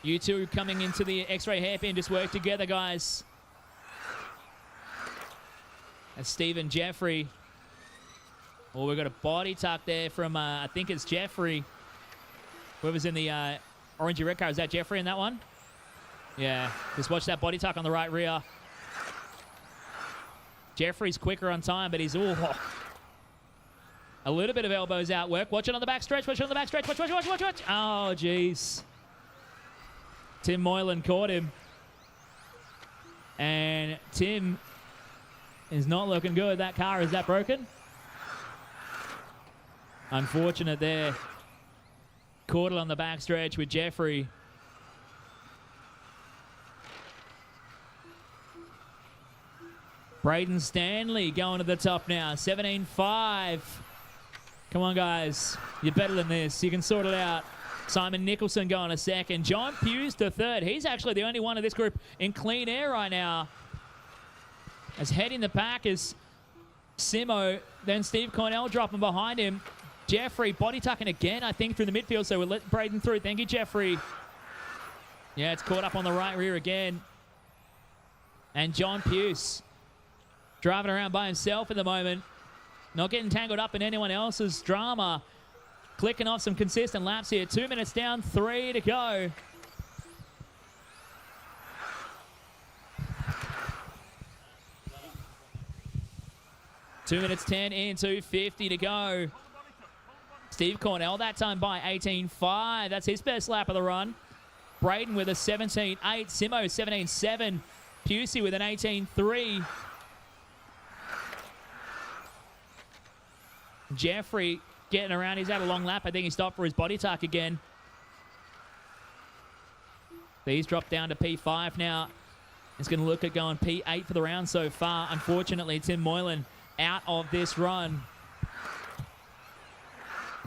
You two coming into the X-ray hairpin. Just work together, guys. That's Stephen, Jeffrey. Oh, we've got a body tuck there from, I think it's Jeffrey. Whoever's in the orangey red car. Is that Jeffrey in that one? Yeah, just watch that body tuck on the right rear. Jeffrey's quicker on time, but he's a little bit of elbows out work. Watch it on the back stretch. Watch it on the back stretch. Watch. Oh, jeez. Tim Moylan caught him. And Tim is not looking good. That car, is that broken? Unfortunate there. Caught it on the back stretch with Jeffrey. Braden Stanley going to the top now. 17.5. Come on, guys. You're better than this. You can sort it out. Simon Nicholson going to second. John Hughes to third. He's actually the only one of this group in clean air right now. As heading the pack is Simo. Then Steve Cornell dropping behind him. Jeffrey body tucking again, I think, through the midfield. So we'll let Braden through. Thank you, Jeffrey. Yeah, it's caught up on the right rear again. And John Hughes driving around by himself at the moment. Not getting tangled up in anyone else's drama. Clicking off some consistent laps here. 2 minutes down, 3 to go. Two minutes 10 into 50 to go. Steve Cornell that time by 18.5. That's his best lap of the run. Braden with a 17.8. Simo 17.7. Pusey with an 18.3. Jeffrey getting around. He's had a long lap. I think he stopped for his body tuck again. He's dropped down to P5 now. He's going to look at going P8 for the round so far. Unfortunately, Tim Moylan out of this run.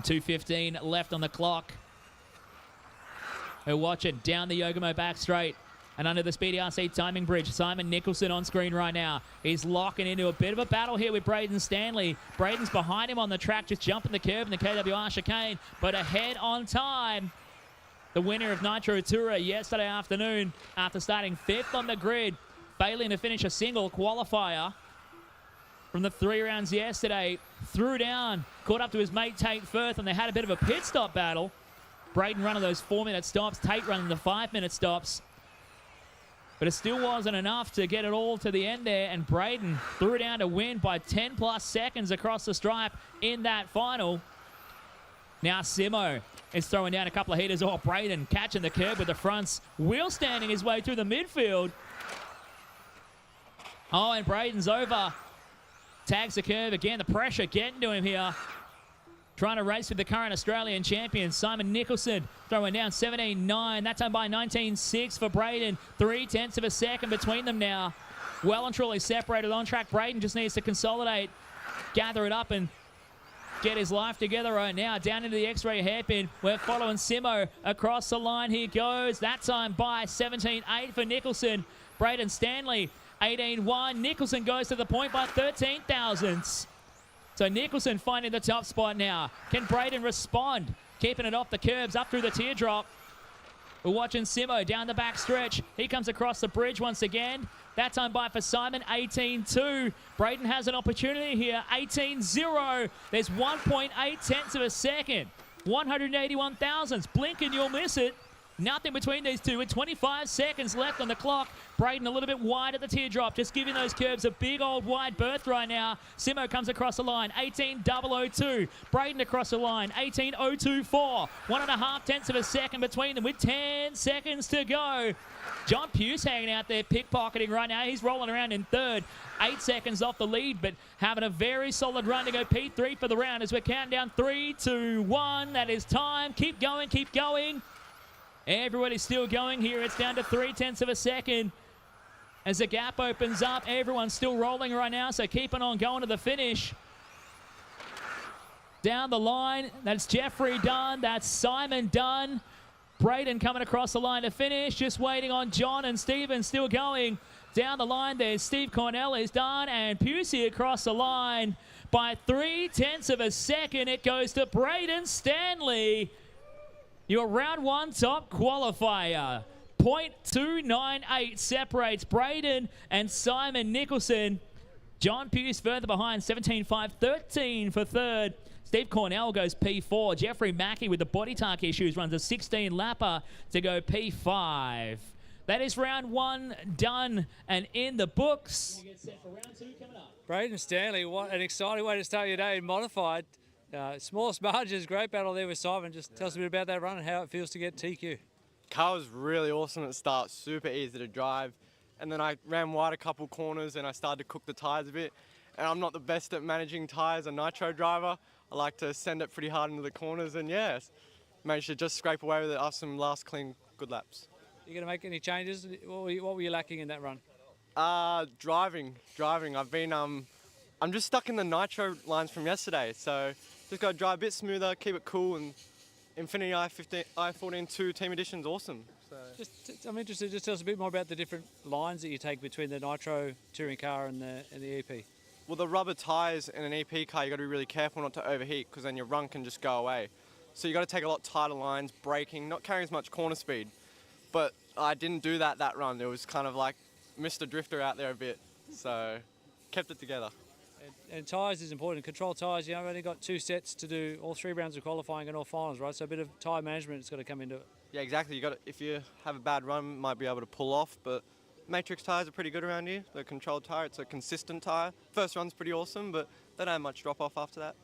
2:15 left on the clock. We're watching down the Yokomo back straight. And under the Speedy RC timing bridge, Simon Nicholson on screen right now. He's locking into a bit of a battle here with Braden Stanley. Braden's behind him on the track, just jumping the curve in the KWR chicane, but ahead on time. The winner of Nitro Tour yesterday afternoon, after starting 5th on the grid, failing to finish a single qualifier from the 3 rounds yesterday, threw down, caught up to his mate Tate Firth, and they had a bit of a pit stop battle. Braden running those 4-minute stops, Tate running the 5-minute stops. But it still wasn't enough to get it all to the end there, and Braden threw down to win by 10+ seconds across the stripe in that final. Now Simo is throwing down a couple of heaters. Oh, Braden catching the curb with the fronts, wheel standing his way through the midfield. Oh, and Braden's over. Tags the curve again. The pressure getting to him here. Trying to race with the current Australian champion, Simon Nicholson, throwing down 17.9. That time by 19.6 for Braden. 0.3 of a second between them now. Well and truly separated on track. Braden just needs to consolidate, gather it up, and get his life together right now. Down into the X-ray hairpin. We're following Simo across the line. He goes. That time by 17.8 for Nicholson. Braden Stanley, 18.1. Nicholson goes to the point by 13 thousandths. So Nicholson finding the top spot now. Can Braden respond? Keeping it off the curbs, up through the teardrop. We're watching Simo down the back stretch. He comes across the bridge once again. That time by for Simon, 18.2. Braden has an opportunity here, 18.0. There's 1.8 of a second. 181 thousandths. Blink and you'll miss it. Nothing between these two with 25 seconds left on the clock. Braden a little bit wide at the teardrop, just giving those curbs a big old wide berth right now. Simo comes across the line, 18.002. Braden across the line, 18.024. 1.5 of a second between them with 10 seconds to go. John Hughes hanging out there, pickpocketing right now. He's rolling around in third. 8 seconds off the lead, but having a very solid run to go P3 for the round as we're counting down 3, 2, 1. That is time. Keep going, keep going. Everybody's still going here. It's down to 0.3 of a second. As the gap opens up, everyone's still rolling right now, so keeping on going to the finish. Down the line, that's Jeffrey done. That's Simon done. Braden coming across the line to finish. Just waiting on John and Stephen still going. Down the line, there's Steve Cornell is done, and Pusey across the line. By 0.3 of a second, it goes to Braden Stanley. Your round one top qualifier. 0.298 separates Braden and Simon Nicholson. John Hughes further behind, 17.5, 13 for third. Steve Cornell goes P4. Jeffrey Mackey with the body tuck issues runs a 16 lapper to go P5. That is round 1 done and in the books. Braden Stanley, what an exciting way to start your day in modified. Smallest margins, great battle there with Simon. Just tell us a bit about that run and how it feels to get TQ. Car was really awesome at the start, super easy to drive. And then I ran wide a couple corners and I started to cook the tyres a bit. And I'm not the best at managing tyres, a nitro driver. I like to send it pretty hard into the corners and yes, managed to just scrape away with it after some last clean good laps. You going to make any changes? What were you lacking in that run? Driving. I've been, I'm just stuck in the nitro lines from yesterday. So just got to drive a bit smoother, keep it cool, and Infinity i14 2 Team Edition's awesome. So. I'm interested, just tell us a bit more about the different lines that you take between the nitro touring car and the EP. Well, the rubber tyres in an EP car, you got to be really careful not to overheat because then your run can just go away. So you got to take a lot tighter lines, braking, not carrying as much corner speed. But I didn't do that run. It was kind of like Mr. Drifter out there a bit. So kept it together. And tyres is important. Control tyres, I've only got 2 sets to do all 3 rounds of qualifying and all finals, right? So a bit of tyre management has got to come into it. Yeah, exactly. If you have a bad run, you might be able to pull off, but Matrix tyres are pretty good around here. The controlled tyre, it's a consistent tyre. First run's pretty awesome, but they don't have much drop off after that.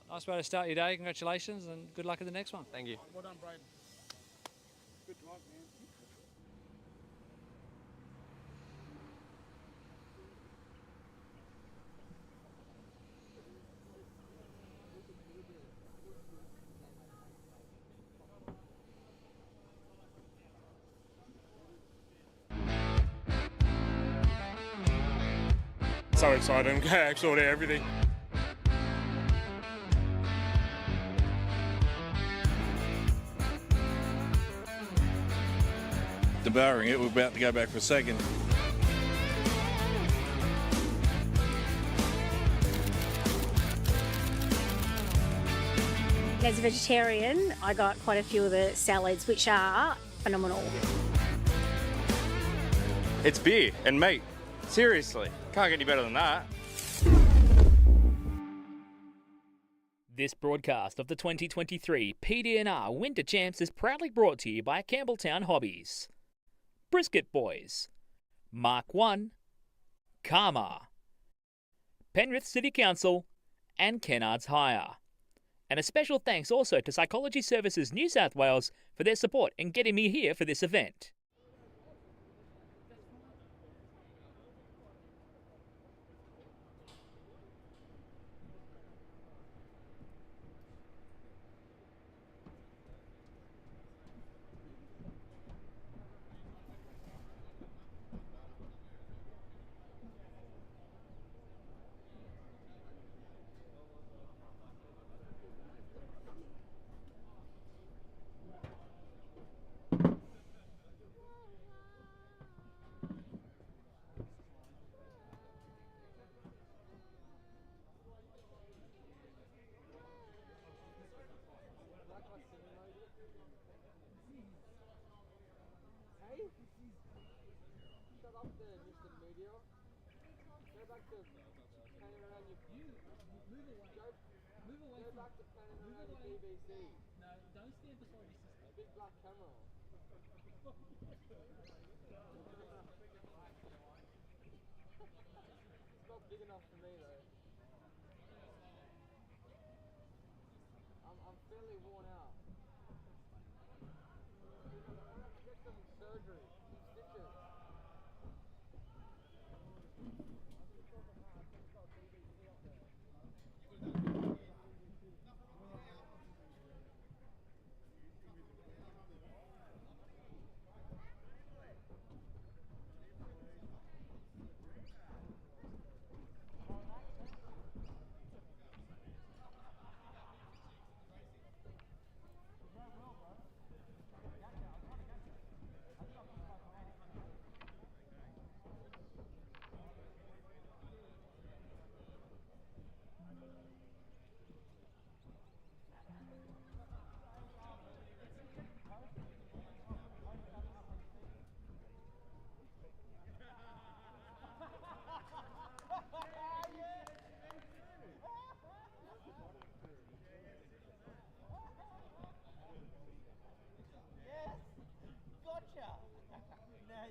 Nice way to start your day. Congratulations and good luck in the next one. Thank you. Well done, Braden. Good drive, man. So excited, I'm going to sort out everything. Devouring it, we're about to go back for second. As a vegetarian, I got quite a few of the salads, which are phenomenal. It's beer and meat. Seriously, can't get any better than that. This broadcast of the 2023 PDNR Winter Champs is proudly brought to you by Campbelltown Hobbies, Brisket Boys, Mark 1, Karma, Penrith City Council, and Kennards Hire. And a special thanks also to Psychology Services New South Wales for their support in getting me here for this event.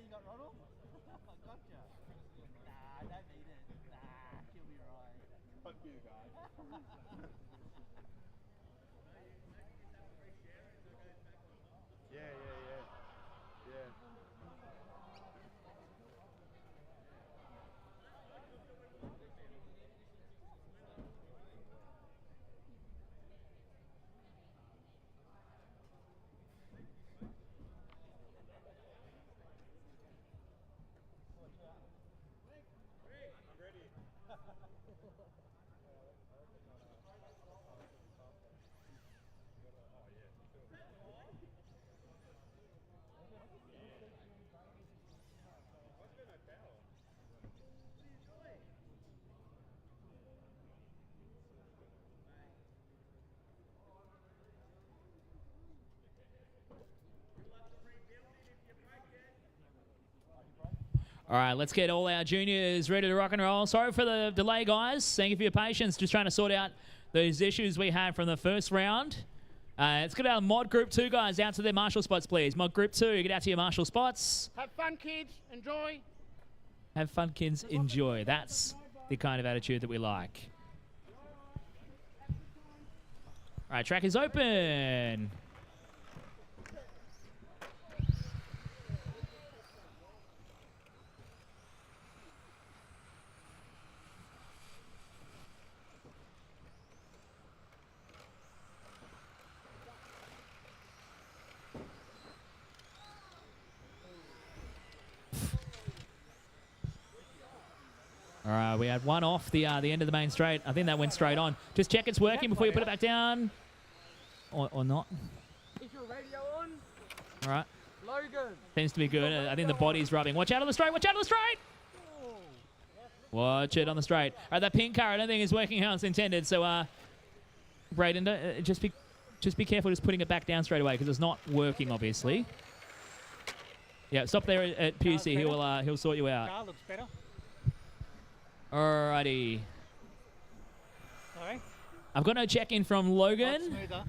you got Ronald? Gotcha. Nah, don't need it. Nah, she'll be right. Fuck you, guys. Yeah. All right, let's get all our juniors ready to rock and roll. Sorry for the delay, guys. Thank you for your patience. Just trying to sort out those issues we had from the first round. Let's get our mod group 2 guys out to their marshal spots, please. Mod group 2, get out to your marshal spots. Have fun, kids. Enjoy. Have fun, kids. Enjoy. That's the kind of attitude that we like. All right, track is open. All right, we had one off the end of the main straight. I think that went straight on. Just check it's working before you put it back down. Or not. Is your radio on? All right. Logan. Seems to be good. I think the body's rubbing. Watch out on the straight. Watch out on the straight. Watch it on the straight. All right, that pin car I don't think is working how it's intended. So, Braden, just be careful just putting it back down straight away because it's not working, obviously. Yeah, stop there at PUC. He'll sort you out. Car looks better. Alrighty. Sorry? I've got no check-in from Logan. Smoother.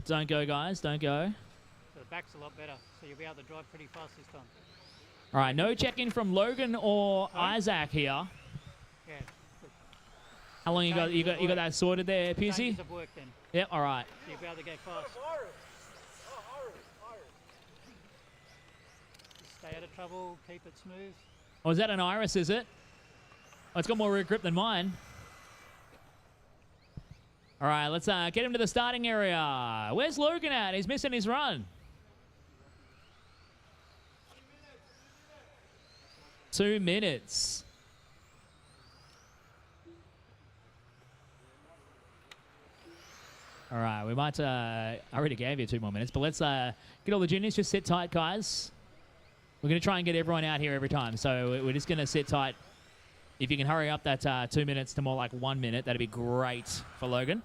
Don't go, guys. Don't go. So the back's a lot better, so you'll be able to drive pretty fast this time. All right, no check-in from Logan or Isaac here. Yeah. How long you got that sorted there, Pusey? Changes of work then. Yep. All right. So you'll be able to go fast. Just stay out of trouble. Keep it smooth. Oh, is that an Iris? Is it? Oh, it's got more rear grip than mine. All right, let's get him to the starting area. Where's Logan at? He's missing his run. 2 minutes. All right, we might... I already gave you 2 more minutes, but let's get all the juniors. Just sit tight, guys. We're going to try and get everyone out here every time, so we're just going to sit tight. If you can hurry up that 2 minutes to more like 1 minute, that'd be great for Logan.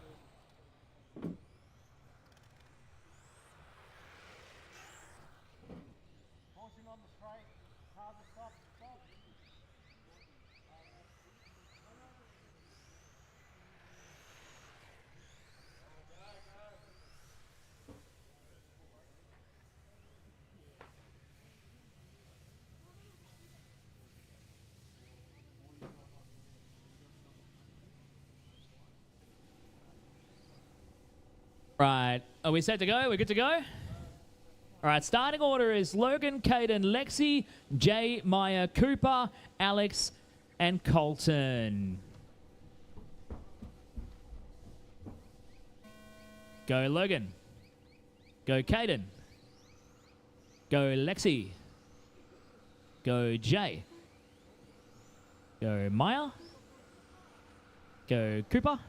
Right, are we set to go? We're good to go? All right, starting order is Logan, Caden, Lexi, Jay, Maya, Cooper, Alex, and Colton. Go Logan. Go Caden. Go Lexi. Go Jay. Go Maya. Go Cooper.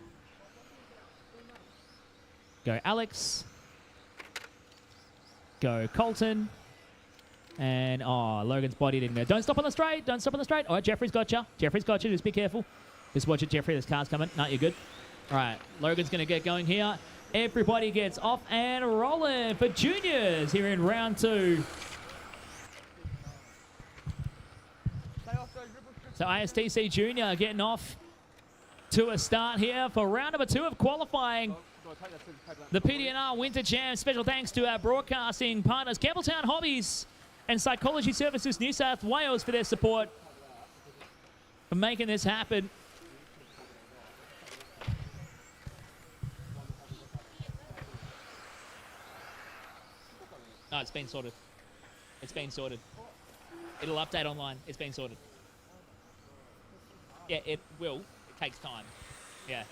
Go Alex. Go Colton. And, oh, Logan's body didn't go. Don't stop on the straight. Don't stop on the straight. All right, Jeffrey's got you. Jeffrey's got you. Just be careful. Just watch it, Jeffrey. This car's coming. No, you're good. All right, Logan's going to get going here. Everybody gets off and rolling for juniors here in round 2. So ISTC Junior getting off to a start here for round number 2 of qualifying. The PDNR Winter Champs. Special thanks to our broadcasting partners, Campbelltown Hobbies and Psychology Services New South Wales for their support for making this happen. No, it's been sorted. It's been sorted. It'll update online. It's been sorted. Yeah, it will. It takes time. Yeah.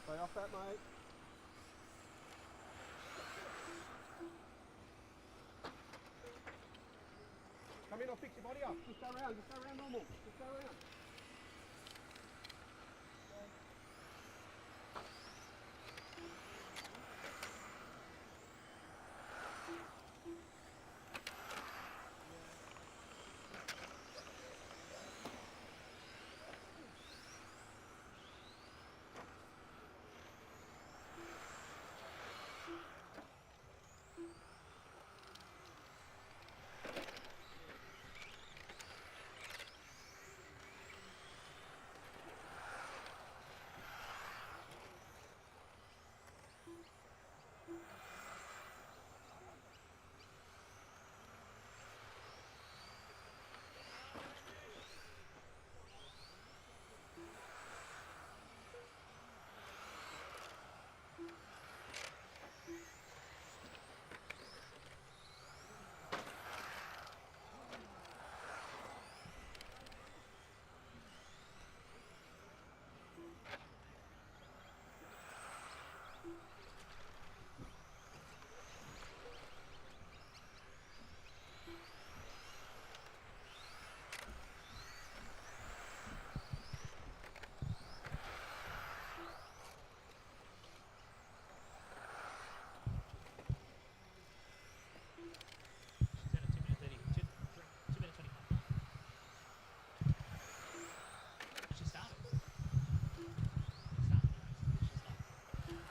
Stay off that, mate. Come in, I'll fix your body up. Just go around normal. Just go around.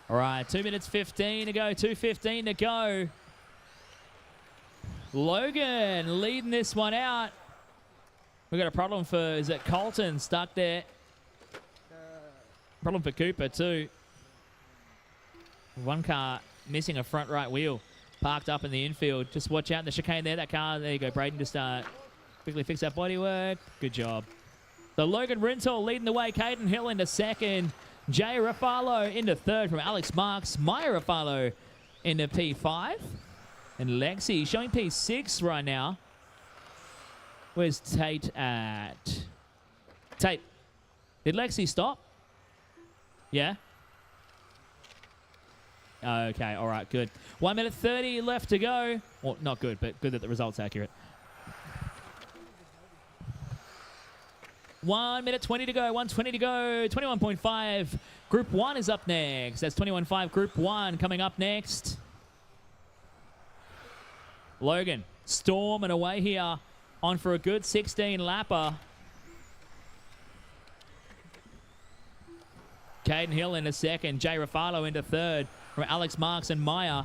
All right, 2 minutes 15 to go, 2:15 to go. Logan leading this one out. We've got a problem for, is it Colton stuck there? Problem for Cooper too. One car missing a front right wheel, parked up in the infield. Just watch out in the chicane there, that car. There you go, Braden just quickly fix that bodywork. Good job. So Logan Rintoul leading the way, Caden Hill into second. Jay Rafalo into third from Alex Marks. Maya Rafalo into P5. And Lexi showing P6 right now. Where's Tate at? Tate, did Lexi stop? Yeah? Okay, all right, good. 1 minute 30 left to go. Well, not good, but good that the result's accurate. 1 minute 20 to go, 1:20 to go, 21.5. Group 1 is up next. That's 21.5 Group 1 coming up next. Logan storming away here on for a good 16 lapper. Caden Hill into second, Jay Rafalo into third from Alex Marks and Maya.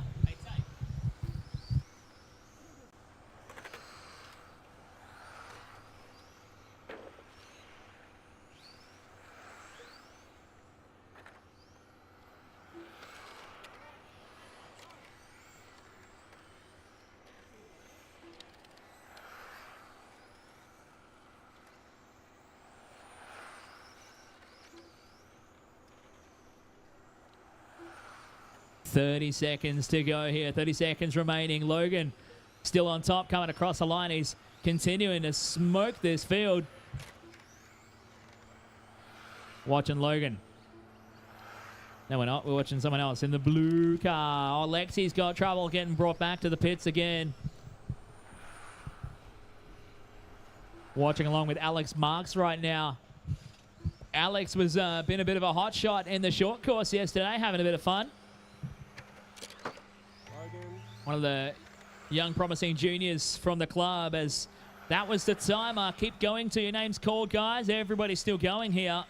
30 seconds to go here. 30 seconds remaining. Logan still on top, coming across the line. He's continuing to smoke this field. Watching Logan. No, we're not. We're watching someone else in the blue car. Oh, Lexi's got trouble getting brought back to the pits again. Watching along with Alex Marks right now. Alex was been a bit of a hot shot in the short course yesterday, having a bit of fun. One of the young promising juniors from the club, as that was the timer. Keep going till your name's called, guys. Everybody's still going here.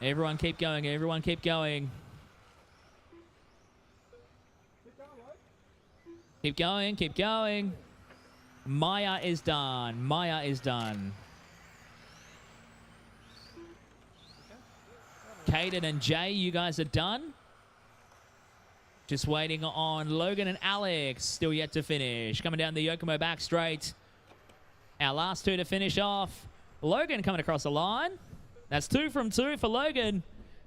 Everyone keep going. Everyone keep going. Keep going. Keep going. Maya is done. Maya is done. Caden and Jay, you guys are done. Just waiting on Logan and Alex. Still yet to finish. Coming down the Yokomo back straight. Our last two to finish off. Logan coming across the line. That's 2 from 2 for Logan.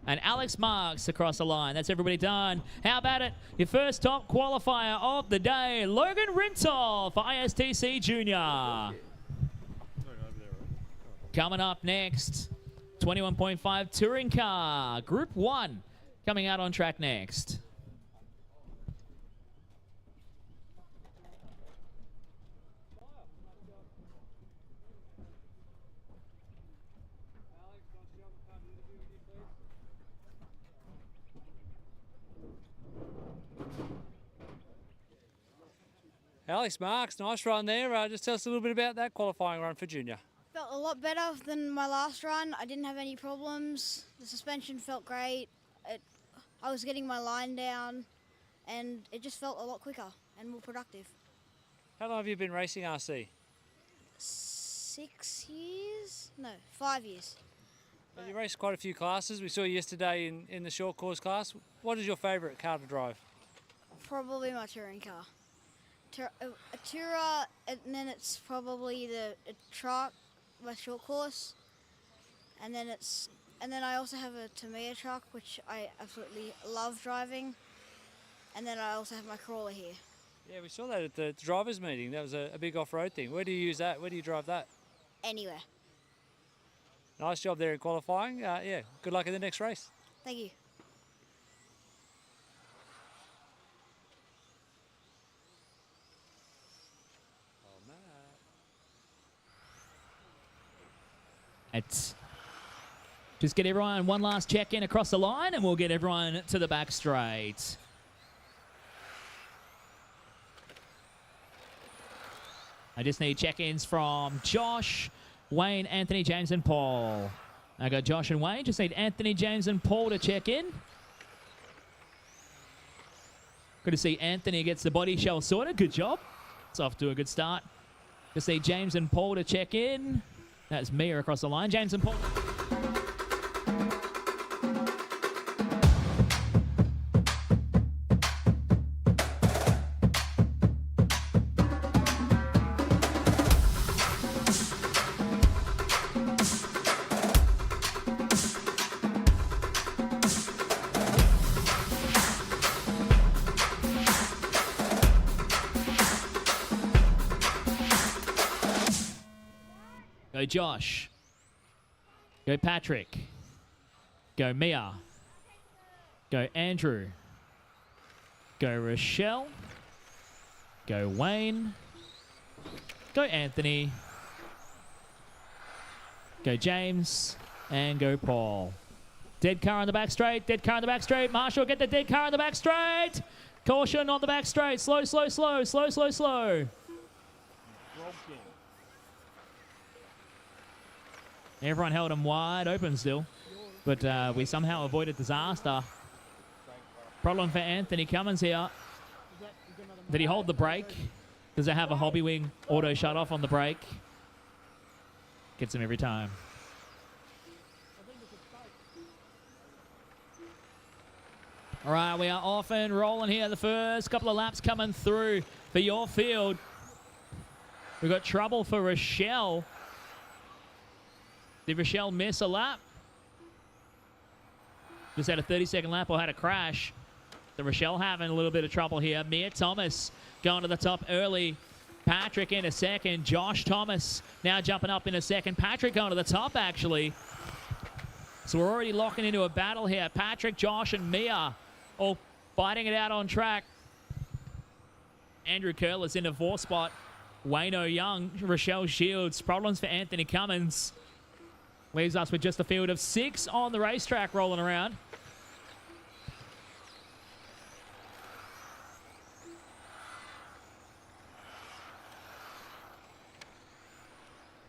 And Alex Marks across the line. That's everybody done. How about it? Your first top qualifier of the day, Logan Rintoul for ISTC Junior. Coming up next, 21.5 touring car, Group 1, coming out on track next. Alex Marks, nice run there. Just tell us a little bit about that qualifying run for Junior. Felt a lot better than my last run. I didn't have any problems. The suspension felt great. I was getting my line down, and it just felt a lot quicker and more productive. How long have you been racing RC? 6 years? No, 5 years. Well, you raced quite a few classes. We saw you yesterday in the short course class. What is your favourite car to drive? Probably my touring car. A tourer, and then it's probably a truck, my short course, and then I also have a Tamiya truck, which I absolutely love driving, and then I also have my crawler here. Yeah, we saw that at the drivers' meeting. That was a big off-road thing. Where do you use that? Where do you drive that? Anywhere. Nice job there in qualifying. Yeah, good luck in the next race. Thank you. Let's just get everyone one last check in across the line, and we'll get everyone to the back straight. I just need check-ins from Josh, Wayne, Anthony, James, and Paul. I got Josh and Wayne. Just need Anthony, James, and Paul to check in. Good to see Anthony gets the body shell sorted. Good job. It's off to a good start. Just need James and Paul to check in. That's Mia across the line. James and Paul. Go Josh. Go Patrick. Go Mia. Go Andrew. Go Rochelle. Go Wayne. Go Anthony. Go James. And go Paul. Dead car on the back straight. Dead car on the back straight. Marshall, get the dead car on the back straight. Caution on the back straight. Slow, slow, slow. Slow, slow, slow. Everyone held him wide open still, but we somehow avoided disaster. Problem for Anthony Cummins here. Did he hold the brake? Does it have a Hobby Wing auto shut off on the brake? Gets him every time. All right, we are off and rolling here. The first couple of laps coming through for your field. We've got trouble for Rochelle. Did Rochelle miss a lap? Just had a 30-second lap or had a crash. The Rochelle having a little bit of trouble here. Mia Thomas going to the top early. Patrick in a second. Josh Thomas now jumping up in a second. Patrick going to the top, actually. So we're already locking into a battle here. Patrick, Josh, and Mia all fighting it out on track. Andrew Curlis in the 4th spot. Wayno Young, Rochelle Shields. Problems for Anthony Cummins. Leaves us with just a field of 6 on the racetrack rolling around.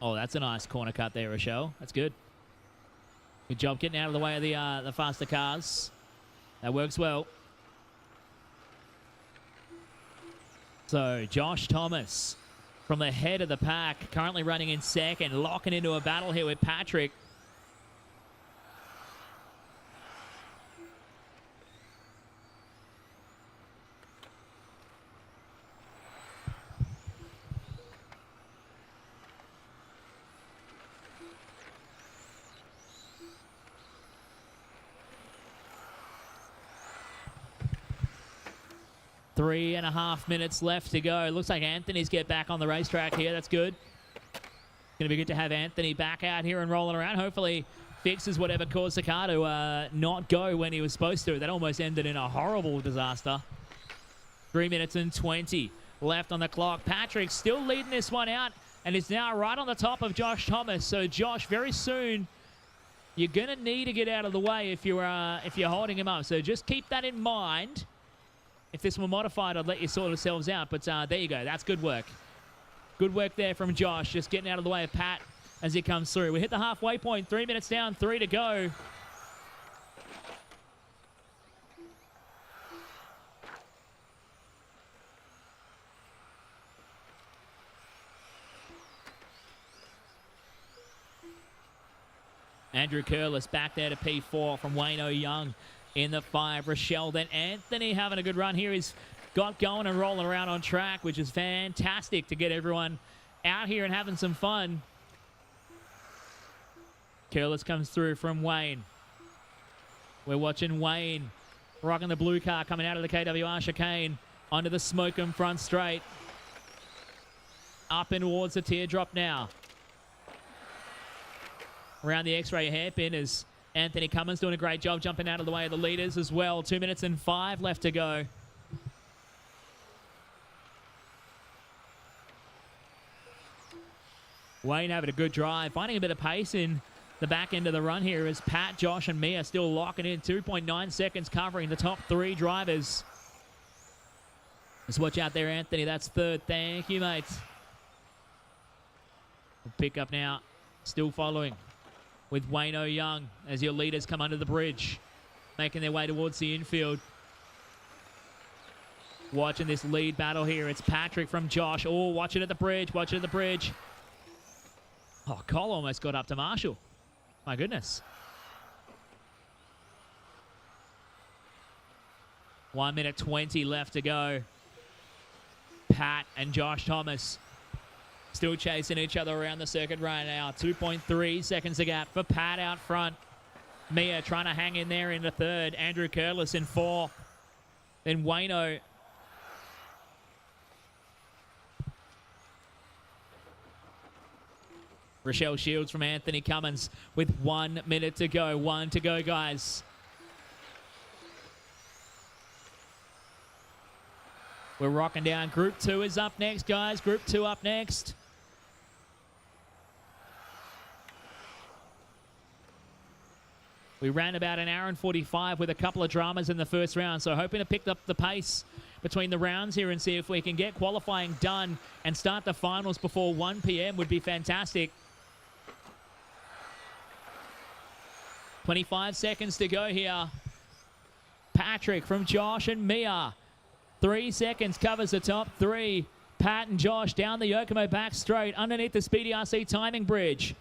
Oh, that's a nice corner cut there, Rochelle. That's good. Good job getting out of the way of the faster cars. That works well. So, Josh Thomas from the head of the pack, currently running in 2nd, locking into a battle here with Patrick. Three and a half minutes left to go. Looks like Anthony's get back on the racetrack here. That's good. Going to be good to have Anthony back out here and rolling around. Hopefully fixes whatever caused the car to not go when he was supposed to. That almost ended in a horrible disaster. 3 minutes and 20 left on the clock. Patrick still leading this one out and is now right on the top of Josh Thomas. So Josh, very soon you're going to need to get out of the way if you're holding him up. So just keep that in mind. If this were modified, I'd let you sort yourselves out. But there you go. That's good work. Good work there from Josh. Just getting out of the way of Pat as he comes through. We hit the halfway point. 3 minutes down, 3 to go. Andrew Curlis back there to P4 from Wayno Young. In the 5, Rochelle. Then Anthony having a good run here. He's got going and rolling around on track, which is fantastic to get everyone out here and having some fun. Curlis comes through from Wayne. We're watching Wayne rocking the blue car coming out of the KWR chicane onto the Smoke'em front straight. Up and towards the teardrop now. Around the X-ray hairpin is Anthony Cummins doing a great job jumping out of the way of the leaders as well. 2 minutes and 5 left to go. Wayne having a good drive, finding a bit of pace in the back end of the run here as Pat, Josh, and Mia still locking in. 2.9 seconds covering the top 3 drivers. Let's watch out there, Anthony. That's 3rd. Thank you, mate. We'll pick up now. Still following with Wayno Young as your leaders come under the bridge, making their way towards the infield. Watching this lead battle here. It's Patrick from Josh. Oh, watch it at the bridge. Watch it at the bridge. Oh, Cole almost got up to Marshall. My goodness. 1 minute 20 left to go. Pat and Josh Thomas still chasing each other around the circuit right now. 2.3 seconds a gap for Pat out front. Mia trying to hang in there in the 3rd. Andrew Curlis in 4th. Then Wayno. Rochelle Shields from Anthony Cummins with 1 minute to go. 1 to go, guys. We're rocking down. Group 2 is up next, guys. Group 2 up next. We ran about an hour and 45 with a couple of dramas in the first round, so hoping to pick up the pace between the rounds here and see if we can get qualifying done and start the finals before 1 p.m. would be fantastic. 25 seconds to go here. Patrick from Josh and Mia. 3 seconds covers the top 3. Pat and Josh down the Yokomo back straight underneath the Speedy RC timing bridge.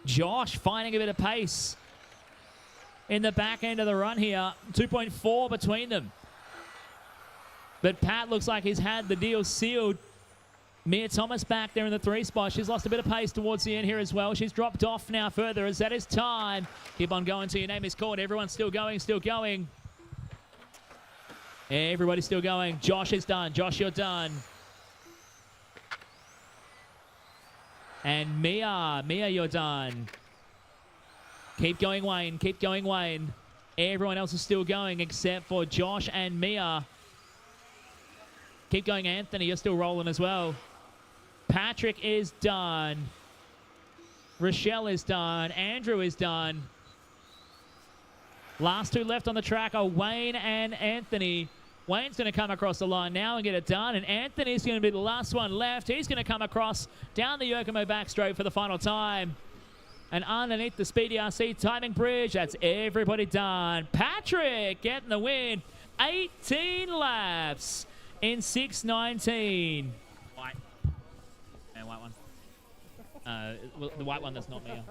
Josh finding a bit of pace in the back end of the run here. 2.4 between them. But Pat looks like he's had the deal sealed. Mia Thomas back there in the 3 spot. She's lost a bit of pace towards the end here as well. She's dropped off now further as that is time. Keep on going till your name is called. Everyone's still going, still going. Everybody's still going. Josh is done. Josh, you're done. And Mia, you're done. Keep going, Wayne. Keep going, Wayne. Everyone else is still going except for Josh and Mia. Keep going, Anthony. You're still rolling as well. Patrick is done. Rochelle is done. Andrew is done. Last two left on the track are Wayne and Anthony. Wayne's going to come across the line now and get it done, and Anthony's going to be the last one left. He's going to come across down the Yokomo back straight for the final time. And underneath the Speedy RC timing bridge, that's everybody done. Patrick getting the win. 18 laps in 6:19. White. Yeah, white one. Well, the white one that's not me.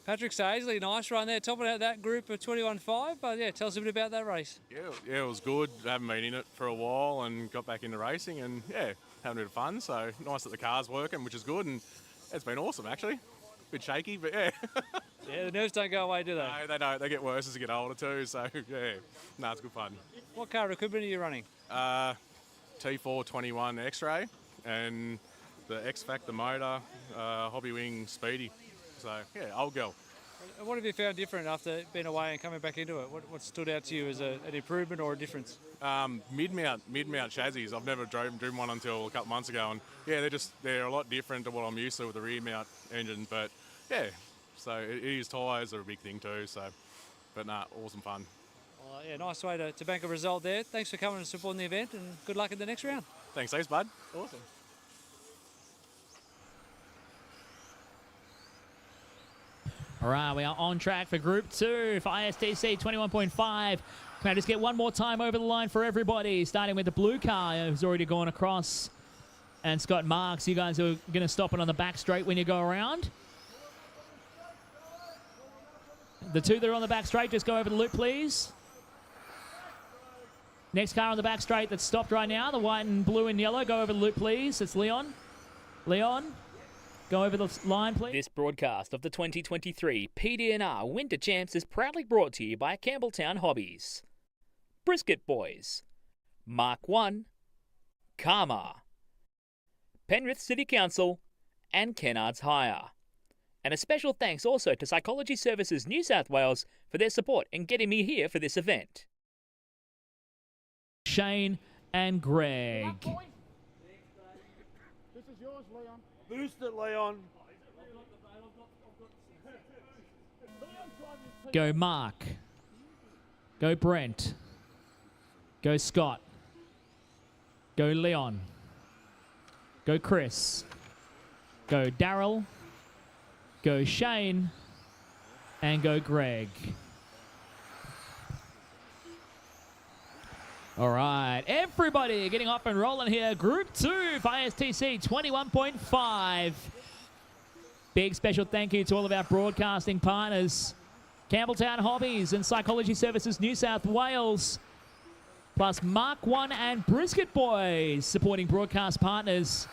Patrick Saisley, nice run there, topping out that group of 21.5. But yeah, tell us a bit about that race. Yeah, it was good. I haven't been in it for a while and got back into racing, and yeah, having a bit of fun. So nice that the car's working, which is good, and it's been awesome actually. Bit shaky, but yeah. Yeah, the nerves don't go away, do they? No, they don't. They get worse as you get older too. So yeah, no, it's good fun. What car equipment are you running? T421 X-Ray and the X Factor motor, Hobby Wing Speedy. So yeah, old girl. What have you found different after being away and coming back into it? What stood out to you as an improvement or a difference? Mid-mount chassis. I've never driven one until a couple months ago, and yeah, they're a lot different to what I'm used to with the rear mount engine. But yeah, so it is tyres are a big thing too. So, but nah, awesome fun. Well, yeah, nice way to bank a result there. Thanks for coming and supporting the event, and good luck in the next round. Thanks, bud. Awesome. All right, we are on track for Group 2 for ISTC 21.5. Can I just get one more time over the line for everybody, starting with the blue car, who's already gone across. And Scott Marks, you guys are going to stop it on the back straight when you go around. The two that are on the back straight, just go over the loop, please. Next car on the back straight that's stopped right now, the white and blue and yellow, go over the loop, please. It's Leon. Leon. Go over the line, please. This broadcast of the 2023 PDNR Winter Champs is proudly brought to you by Campbelltown Hobbies, Brisket Boys, Mark 1, Karma, Penrith City Council, and Kennards Hire. And a special thanks also to Psychology Services New South Wales for their support in getting me here for this event. Shane and Greg. This is yours, Leon. Boost it, Leon. Go Mark. Go Brent. Go Scott. Go Leon. Go Chris. Go Daryl. Go Shane. And go Greg. All right, everybody getting up and rolling here. Group 2 for ISTC 21.5. Big special thank you to all of our broadcasting partners, Campbelltown Hobbies and Psychology Services New South Wales, plus Mark 1 and Brisket Boys, supporting broadcast partners.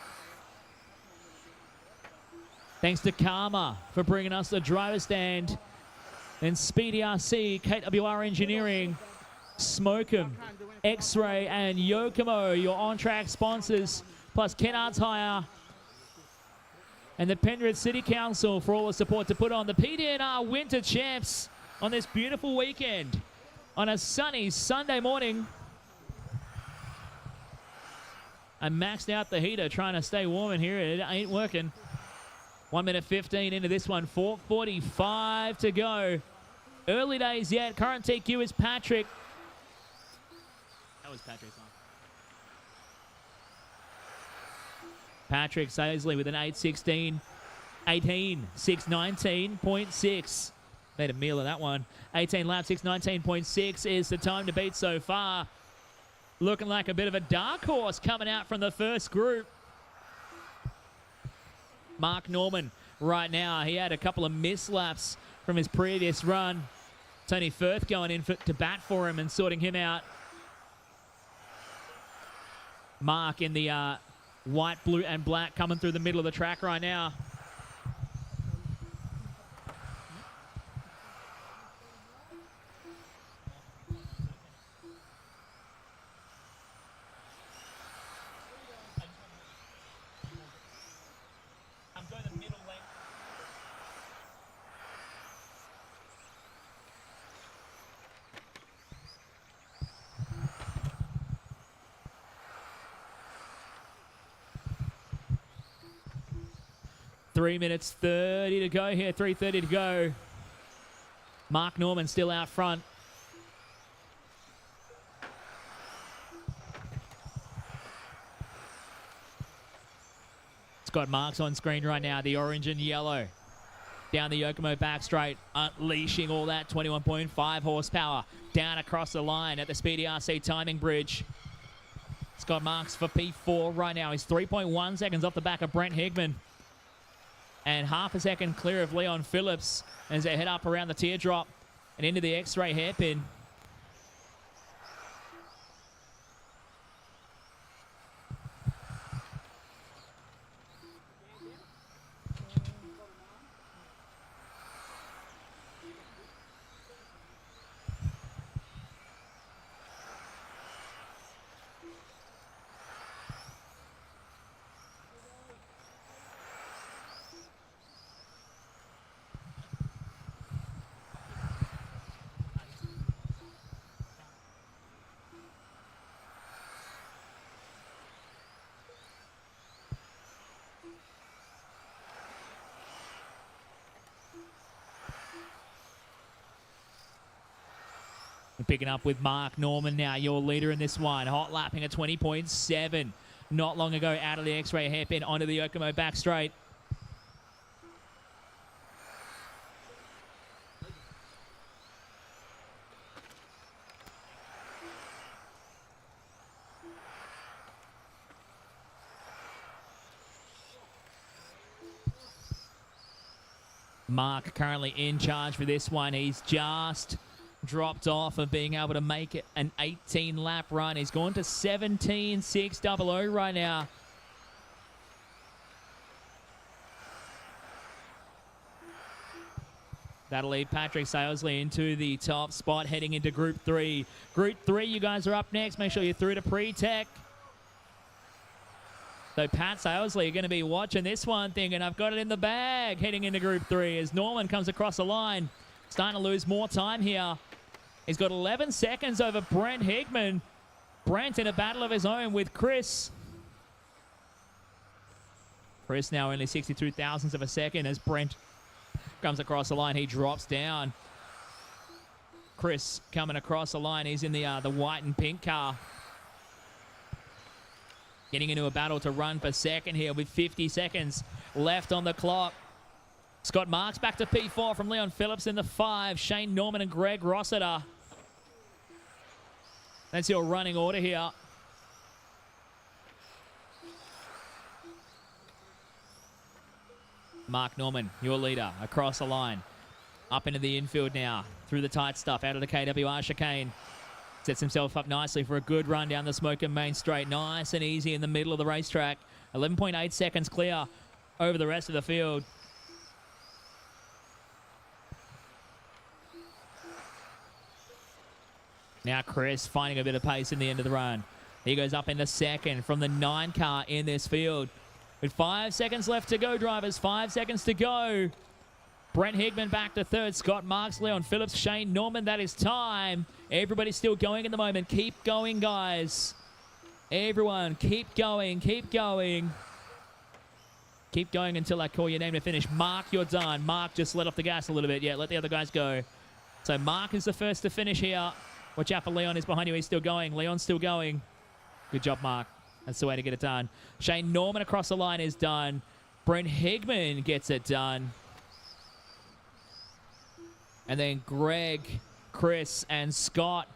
Thanks to Karma for bringing us the driver stand, and Speedy RC, KWR Engineering, Smokem, X-Ray, and Yokomo, your on-track sponsors, plus Kennards Hire and the Penrith City Council for all the support to put on the PDNR Winter Champs on this beautiful weekend on a sunny Sunday morning. I maxed out the heater trying to stay warm in here. It ain't working. 1 minute 15 into this one, 4:45 to go. Early days yet. Current TQ is Patrick. That was Patrick's one. Patrick Saisley with an 8:16, 6:19.6. Made a meal of that one. 18 laps, 6:19.6 is the time to beat so far. Looking like a bit of a dark horse coming out from the first group. Mark Norman right now. He had a couple of mislaps from his previous run. Tony Firth going in to bat for him and sorting him out. Mark in the white, blue, and black coming through the middle of the track right now. I'm going 3 minutes 30 to go here. 3:30 to go. Mark Norman still out front. Scott Marks on screen right now. The orange and yellow. Down the Yokomo back straight, unleashing all that 21.5 horsepower. Down across the line at the Speedy RC timing bridge. Scott Marks for P4 right now. He's 3.1 seconds off the back of Brent Higman. And half a second clear of Leon Phillips as they head up around the teardrop and into the X-ray hairpin. Picking up with Mark Norman now, your leader in this one. Hot lapping at 20.7. Not long ago, out of the X-ray hairpin onto the Yokomo back straight. Mark currently in charge for this one. He's just dropped off of being able to make it an 18-lap run. He's gone to 17.600 right now. That'll leave Patrick Salesley into the top spot heading into Group 3. Group 3, you guys are up next. Make sure you're through to pre-tech. So Pat Salesley are going to be watching this one thinking, I've got it in the bag heading into Group 3 as Norman comes across the line. Starting to lose more time here. He's got 11 seconds over Brent Higman. Brent in a battle of his own with Chris. Chris now only 62 thousandths of a second as Brent comes across the line. He drops down. Chris coming across the line. He's in the white and pink car. Getting into a battle to run for second here with 50 seconds left on the clock. Scott Marks back to P4 from Leon Phillips in the 5. Shane Norman and Greg Rossiter. That's your running order here. Mark Norman, your leader, across the line. Up into the infield now. Through the tight stuff, out of the KWR chicane. Sets himself up nicely for a good run down the Smoker Main Straight. Nice and easy in the middle of the racetrack. 11.8 seconds clear over the rest of the field. Now Chris finding a bit of pace in the end of the run. He goes up into second from the 9 car in this field. With 5 seconds left to go, drivers. 5 seconds to go. Brent Higman back to third. Scott Marks, Leon Phillips, Shane Norman. That is time. Everybody's still going at the moment. Keep going, guys. Everyone, keep going. Keep going. Keep going until I call your name to finish. Mark, you're done. Mark, just let off the gas a little bit. Yeah, let the other guys go. So Mark is the first to finish here. Watch out for Leon. He's behind you. He's still going. Leon's still going. Good job, Mark. That's the way to get it done. Shane Norman across the line is done. Brent Higman gets it done. And then Greg, Chris, and Scott.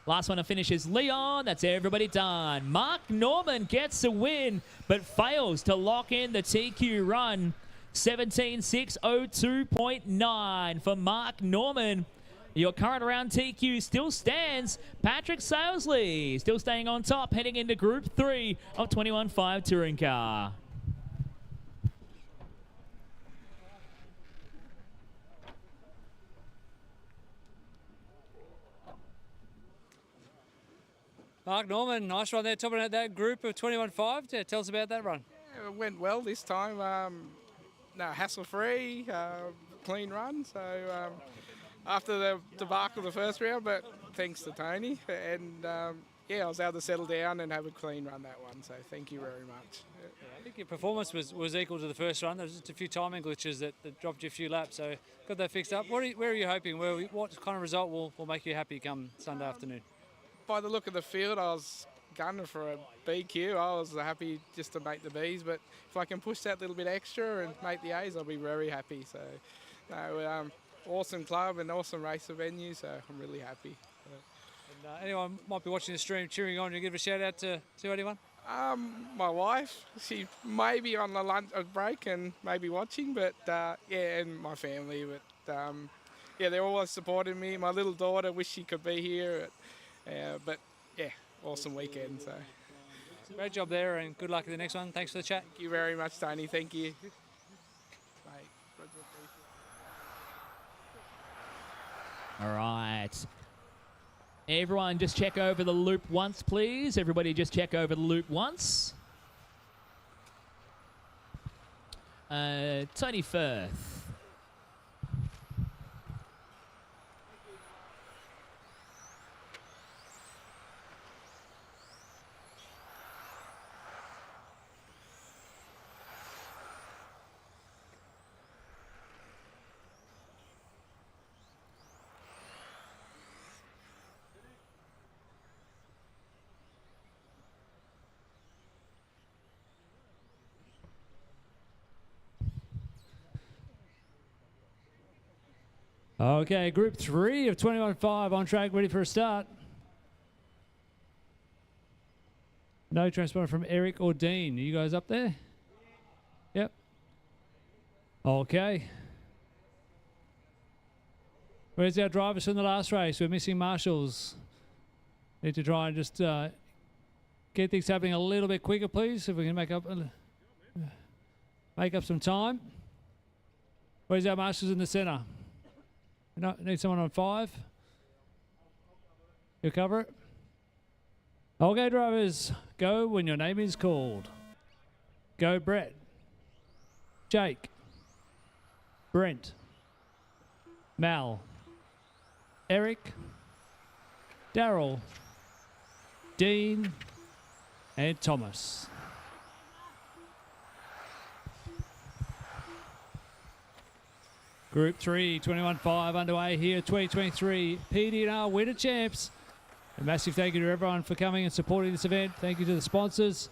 Last one to finish is Leon. That's everybody done. Mark Norman gets the win, but fails to lock in the TQ run. 17.602.9 for Mark Norman. Your current round TQ still stands. Patrick Salesley still staying on top, heading into Group 3 of 21.5 Touring Car. Mark Norman, nice run there, topping out that group of 21.5. Yeah, tell us about that run. Yeah, it went well this time. No, hassle-free, clean run. So after the debacle of the first round, but thanks to Tony. And yeah, I was able to settle down and have a clean run that one. So thank you very much. I think your performance was equal to the first run. There was just a few timing glitches that dropped you a few laps, so got that fixed up. Where are you hoping? What kind of result will make you happy come Sunday afternoon? By the look of the field, I was gunning for a BQ. I was happy just to make the Bs, but if I can push that little bit extra and make the As, I'll be very happy. So, no, awesome club and awesome race venue, so I'm really happy. And anyone might be watching the stream cheering on, you give a shout out to anyone? My wife, she may be on the lunch break and maybe watching, but yeah, and my family. But yeah, they're always supporting me. My little daughter wish she could be here, but yeah, awesome weekend. So great job there, and good luck at the next one. Thanks for the chat. Thank you very much, Tony. Thank you. Mate. All right. Everyone just check over the loop once, please. Everybody just check over the loop once. Tony Firth. Okay, Group 3 of 21.5 on track, ready for a start. No transponder from Eric or Dean. Are you guys up there? Yep. Okay. Where's our drivers from the last race? We're missing marshals. Need to try and just get things happening a little bit quicker, please, if we can make up some time. Where's our marshals in the centre? No, need someone on 5. You'll cover it. Okay, drivers, go when your name is called. Go Brett, Jake, Brent, Mal, Eric, Daryl, Dean, and Thomas. Group 3, 21.5 underway here, 2023 PDNR Winter Champs. A massive thank you to everyone for coming and supporting this event. Thank you to the sponsors,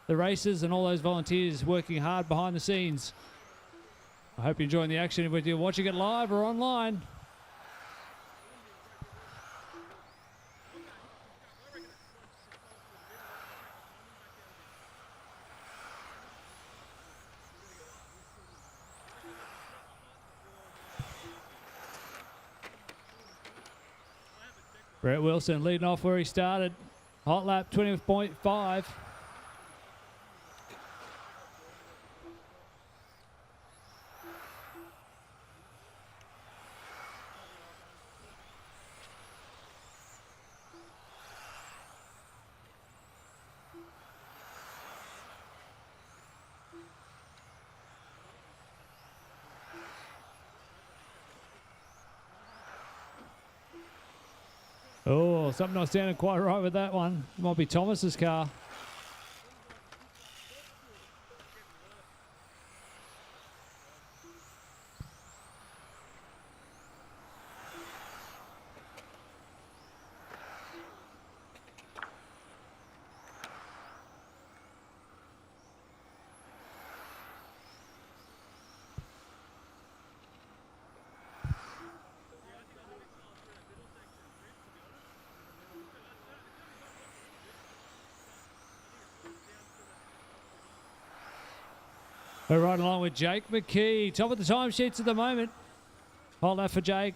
the racers, and all those volunteers working hard behind the scenes. I hope you're enjoying the action, whether you're watching it live or online. Brett Wilson leading off where he started. Hot lap 20.5. Oh, something not sounding quite right with that one. Might be Thomas's car. We're right along with Jake McKee. Top of the timesheets at the moment. Hot lap for Jake.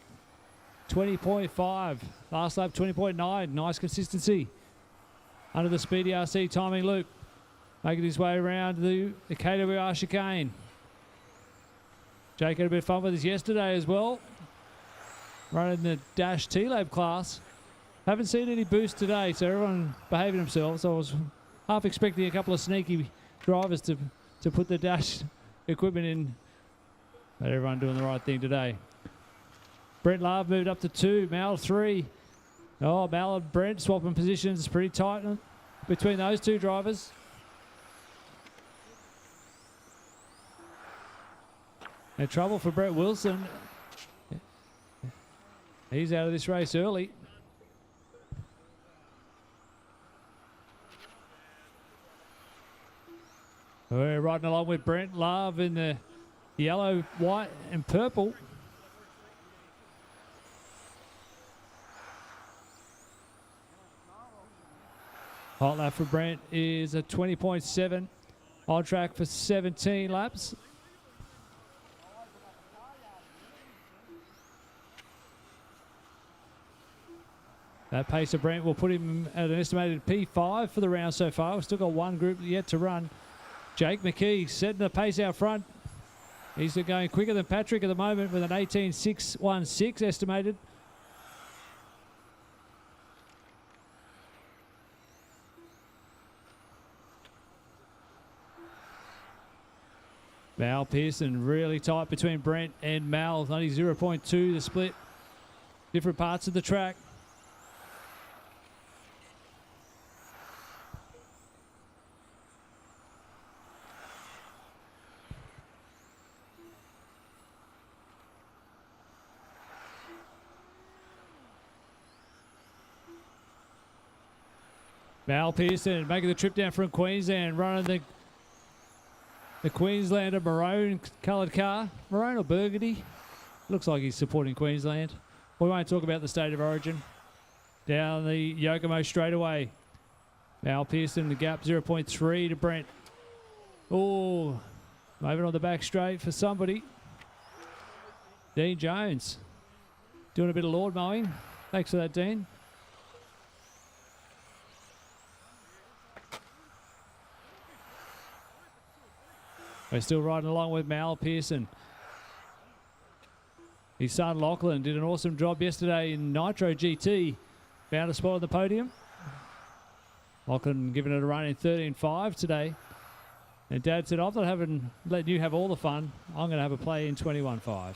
20.5. Last lap 20.9. Nice consistency. Under the Speedy RC timing loop. Making his way around the KWR chicane. Jake had a bit of fun with us yesterday as well. Running the Dash T-Lab class. Haven't seen any boost today, so everyone behaving themselves. I was half expecting a couple of sneaky drivers to put the Dash equipment in. But everyone doing the right thing today. Brent Love moved up to 2, Mal 3. Oh, Mal and Brent swapping positions. It's pretty tight between those two drivers. And trouble for Brett Wilson. He's out of this race early. We're riding along with Brent Love in the yellow, white and purple. Hot lap for Brent is a 20.7. On track for 17 laps. That pace of Brent will put him at an estimated P5 for the round so far. We've still got one group yet to run. Jake McKee setting the pace out front. He's going quicker than Patrick at the moment with an 18.616 estimated. Mal Pearson really tight between Brent and Mal. Only 0.2 the split. Different parts of the track. Mal Pearson making the trip down from Queensland, running the Queenslander maroon coloured car. Maroon or burgundy? Looks like he's supporting Queensland. We won't talk about the state of origin. Down the Yokomo straightaway. Mal Pearson, the gap 0.3 to Brent. Oh, moving on the back straight for somebody. Dean Jones doing a bit of Lord mowing. Thanks for that, Dean. We're still riding along with Mal Pearson. His son Lachlan did an awesome job yesterday in Nitro GT. Found a spot on the podium. Lachlan giving it a run in 13.5 today. And Dad said, I'm not letting you have all the fun. I'm going to have a play in 21.5.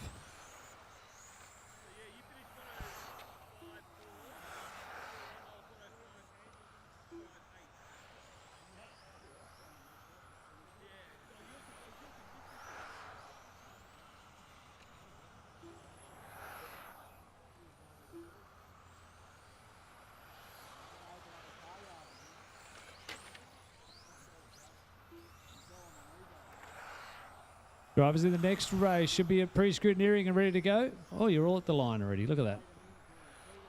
Drivers in the next race should be at pre-scrutineering and ready to go. Oh, you're all at the line already. Look at that.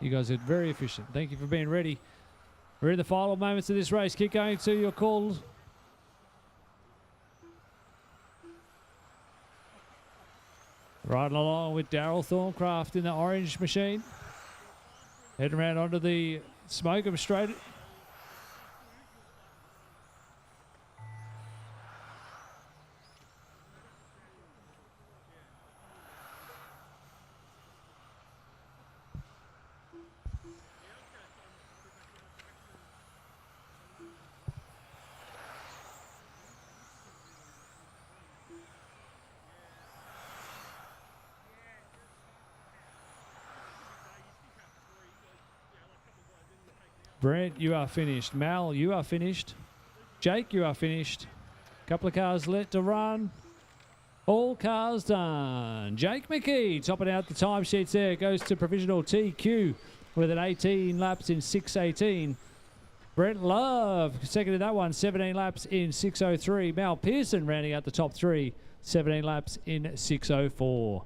You guys are very efficient. Thank you for being ready. We're in the final moments of this race. Keep going to your calls. Riding along with Daryl Thorncraft in the orange machine. Heading around onto the Smoke 'em straight. Brent, you are finished. Mal, you are finished. Jake, you are finished. Couple of cars left to run. All cars done. Jake McKee topping out the timesheets there. Goes to provisional TQ with an 18 laps in 6:18. Brent Love second in that one, 17 laps in 6:03. Mal Pearson rounding out the top three, 17 laps in 6:04.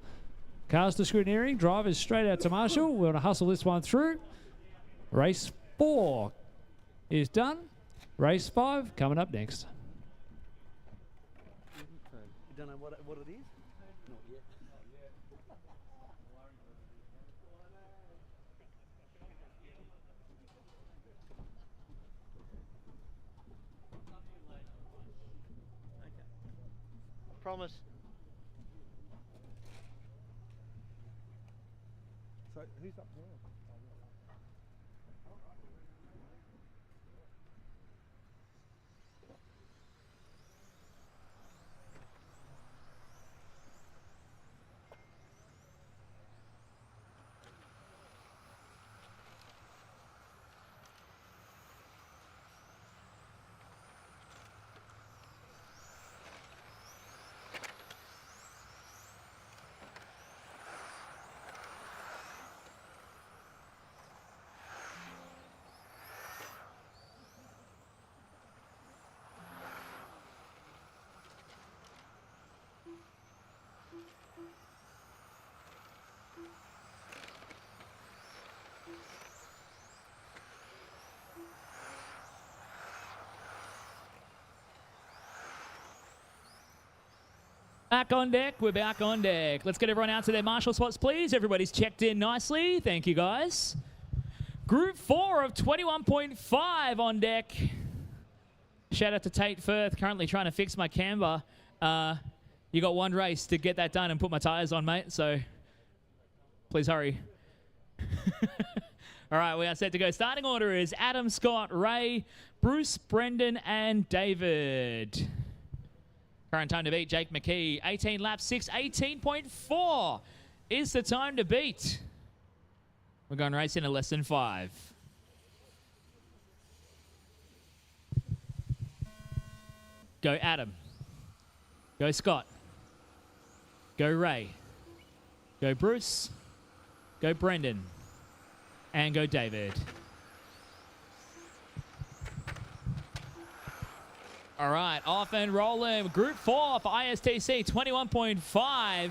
Cars to scrutineering. Drivers straight out to Marshall. We're going to hustle this one through. Race 4 is done. Race 5 coming up next. You don't know what it is? Not yet. Okay. I promise. So who's up there? Back on deck. We're back on deck. Let's get everyone out to their marshal spots, please. Everybody's checked in nicely. Thank you, guys. Group 4 of 21.5 on deck. Shout out to Tate Firth, currently trying to fix my camber. You got one race to get that done and put my tyres on, mate, so please hurry. All right, we are set to go. Starting order is Adam, Scott, Ray, Bruce, Brendan, and David. Current time to beat, Jake McKee. 18 laps, 6:18.4 is the time to beat. We're going racing in less than 5. Go Adam. Go Scott. Go Ray. Go Bruce. Go Brendan. And go David. All right, off and rolling. Group 4 for ISTC, 21.5.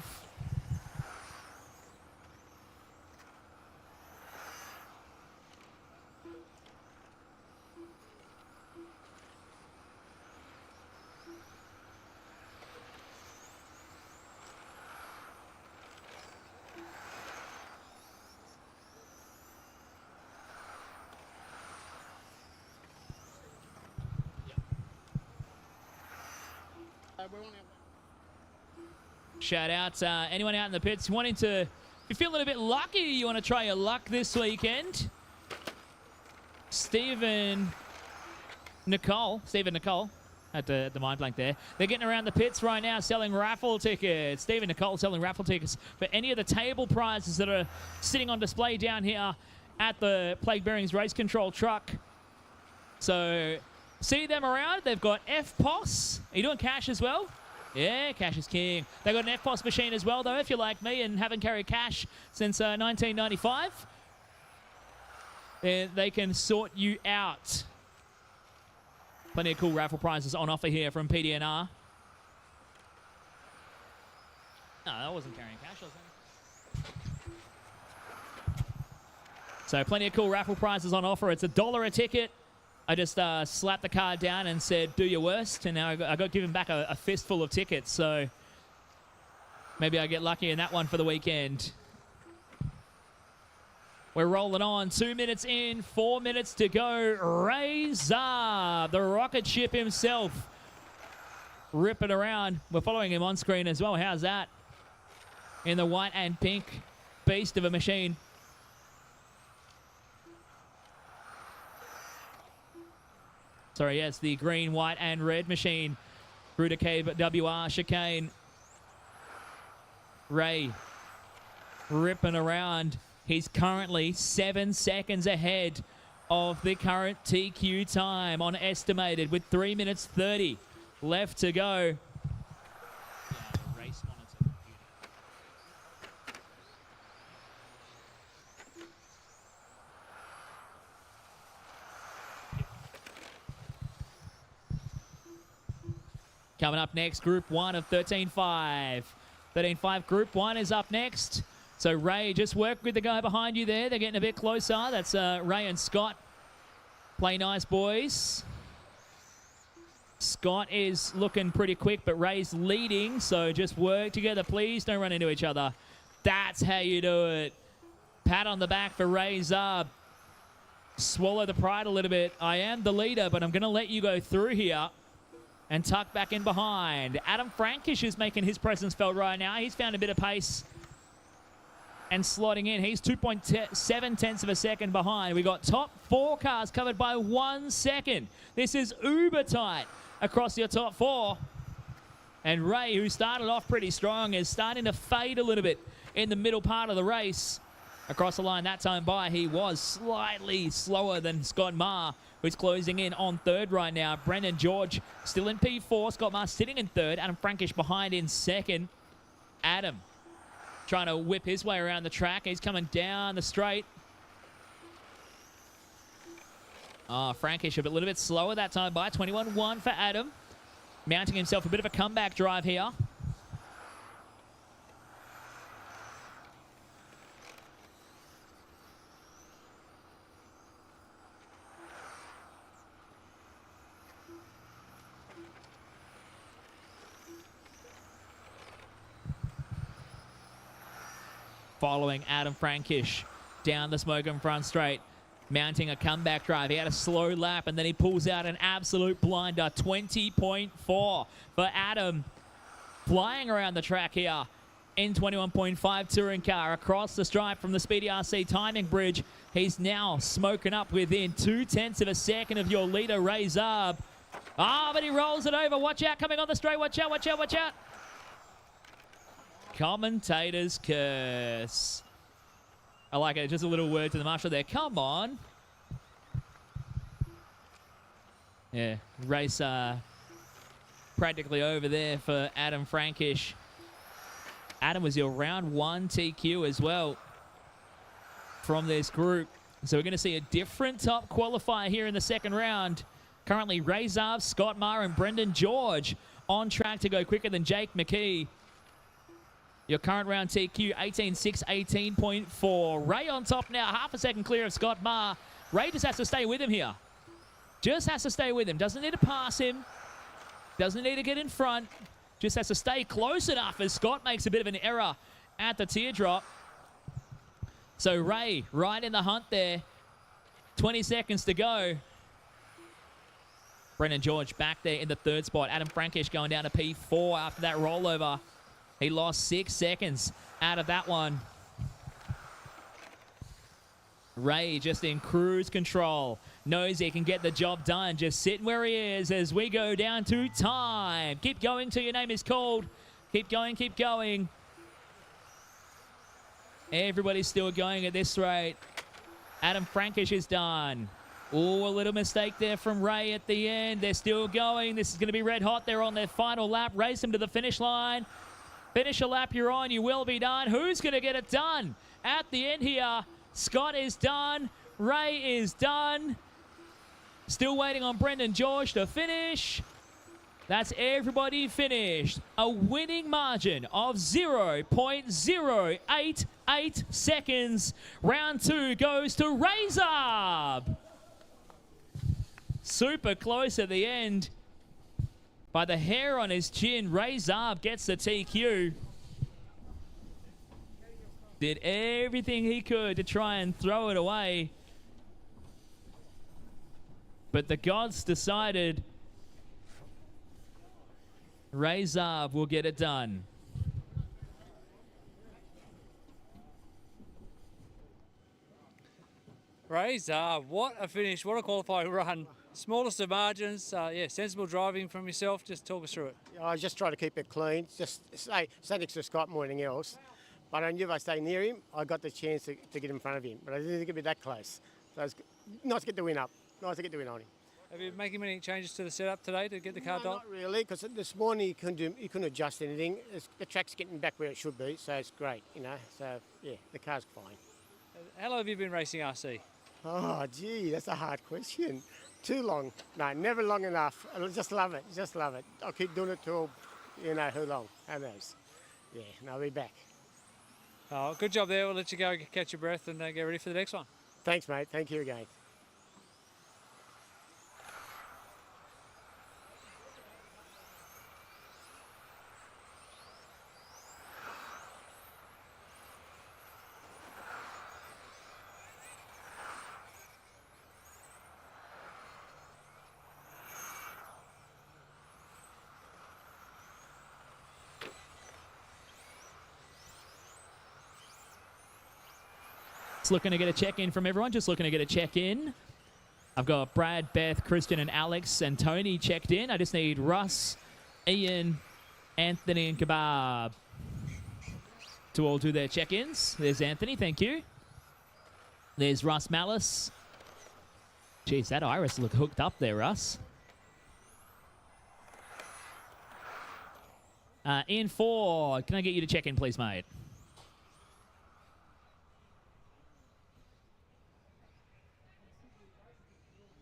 Shout out anyone out in the pits wanting to, if you're feeling a bit lucky, you want to try your luck this weekend. Stephen Nicole, at the mind blank there. They're getting around the pits right now selling raffle tickets. Stephen Nicole selling raffle tickets for any of the table prizes that are sitting on display down here at the Plague Bearings Race Control truck. So see them around. They've got FPOS. Are you doing cash as well? Yeah, cash is king. They've got an FPOS machine as well, though, if you're like me and haven't carried cash since 1995. They can sort you out. Plenty of cool raffle prizes on offer here from PDNR. No, that wasn't carrying cash, was it? So plenty of cool raffle prizes on offer. It's $1 a ticket. I just slapped the card down and said, do your worst. And now I got given back a fistful of tickets. So maybe I get lucky in that one for the weekend. We're rolling on. 2 minutes in, 4 minutes to go. Razor, the rocket ship himself, ripping around. We're following him on screen as well. How's that? In the white and pink beast of a machine. Sorry, yes, the green, white, and red machine. Through to KWR chicane. Ray ripping around. He's currently 7 seconds ahead of the current TQ time on estimated with 3 minutes 30 left to go. Coming up next, Group 1 of 13.5. 13.5 Group 1 is up next. So Ray, just work with the guy behind you there. They're getting a bit closer. That's Ray and Scott. Play nice, boys. Scott is looking pretty quick, but Ray's leading. So just work together, please. Don't run into each other. That's how you do it. Pat on the back for Razor. Swallow the pride a little bit. I am the leader, but I'm going to let you go through here and tuck back in behind. Adam Frankish is making his presence felt right now. He's found a bit of pace and slotting in. He's 2.7 tenths of a second behind. We got top 4 cars covered by 1 second. This is uber tight across your top 4. And Ray, who started off pretty strong, is starting to fade a little bit in the middle part of the race. Across the line that time by, he was slightly slower than Scott Marr, who's closing in on 3rd right now. Brendan George still in P4. Scott Marr sitting in 3rd. Adam Frankish behind in 2nd. Adam trying to whip his way around the track. He's coming down the straight. Frankish a little bit slower that time by. 21-1 for Adam. Mounting himself a bit of a comeback drive here. following Adam Frankish down the Smoking front straight, mounting a comeback drive. He had a slow lap, and then he pulls out an absolute blinder, 20.4 for Adam. Flying around the track here in 21.5 touring car across the stripe from the Speedy RC timing bridge. He's now smoking up within 0.2 of a second of your leader, Ray Zarb. But he rolls it over. Watch out, coming on the straight. Watch out, watch out, watch out. Commentator's curse. I like it. Just a little word to the marshal there. Come on. Yeah, race practically over there for Adam Frankish. Adam was your round 1 TQ as well from this group. So we're going to see a different top qualifier here in the second round. Currently, Ray Zarb, Scott Maher, and Brendan George on track to go quicker than Jake McKee. Your current round TQ, 18.6, 18.4. Ray on top now, half a second clear of Scott Maher. Ray just has to stay with him here. Just has to stay with him. Doesn't need to pass him. Doesn't need to get in front. Just has to stay close enough as Scott makes a bit of an error at the teardrop. So Ray right in the hunt there. 20 seconds to go. Brendan George back there in the third spot. Adam Frankish going down to P4 after that rollover. He lost 6 seconds out of that one. Ray just in cruise control. Knows he can get the job done. Just sitting where he is as we go down to time. Keep going till your name is called. Keep going, keep going. Everybody's still going at this rate. Adam Frankish is done. Oh, a little mistake there from Ray at the end. They're still going. This is going to be red hot. They're on their final lap. Race them to the finish line. Finish a lap you're on. You will be done. Who's going to get it done? At the end here, Scott is done. Ray is done. Still waiting on Brendan George to finish. That's everybody finished. A winning margin of 0.088 seconds. Round 2 goes to Ray Zarb. Super close at the end. By the hair on his chin, Ray Zarb gets the TQ. Did everything he could to try and throw it away. But the gods decided Ray Zarb will get it done. Ray Zarb, what a finish, what a qualifying run. Smallest of margins, yeah, sensible driving from yourself. Just talk us through it. I just try to keep it clean, just stay next to Scott more than anything else. But I knew if I stayed near him, I got the chance to get in front of him. But I didn't think it'd be that close. So it's nice to get the win up. Nice to get the win on him. Have you been making many changes to the setup today to get the car dialed? Not really, because this morning he couldn't adjust anything. The track's getting back where it should be, so it's great, you know. So yeah, the car's fine. How long have you been racing RC? Oh, gee, that's a hard question. Too long. No, never long enough. I just love it. Just love it. I'll keep doing it till, you know, who long. Who knows? Yeah, and I'll be back. Oh, good job there. We'll let you go catch your breath and get ready for the next one. Thanks, mate. Thank you again. Looking to get a check-in from everyone. Just looking to get a check-in. I've got Brad, Beth, Christian, and Alex, and Tony checked in. I just need Russ, Ian, Anthony, and Kebab to all do their check-ins. There's Anthony, thank you. There's Russ Malice. Jeez, that iris looked hooked up there, Russ. Ian 4, can I get you to check in, please, mate?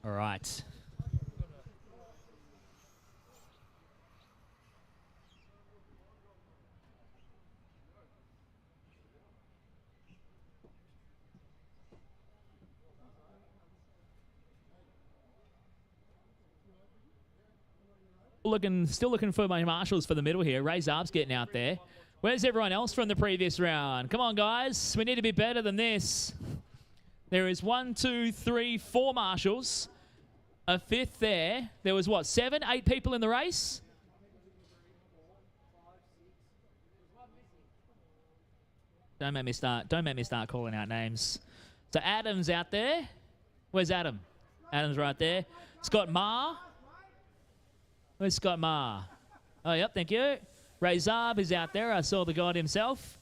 All right. Still looking for my marshals for the middle here. Ray Zarb's getting out there. Where's everyone else from the previous round? Come on, guys. We need to be better than this. There is 1, 2, 3, 4 marshals. A fifth there. There was, what, 7, 8 people in the race? Don't make me start calling out names. So Adam's out there. Where's Adam? Adam's right there. Scott Marr. Where's Scott Marr? Oh, yep, thank you. Ray Zarb is out there. I saw the god himself.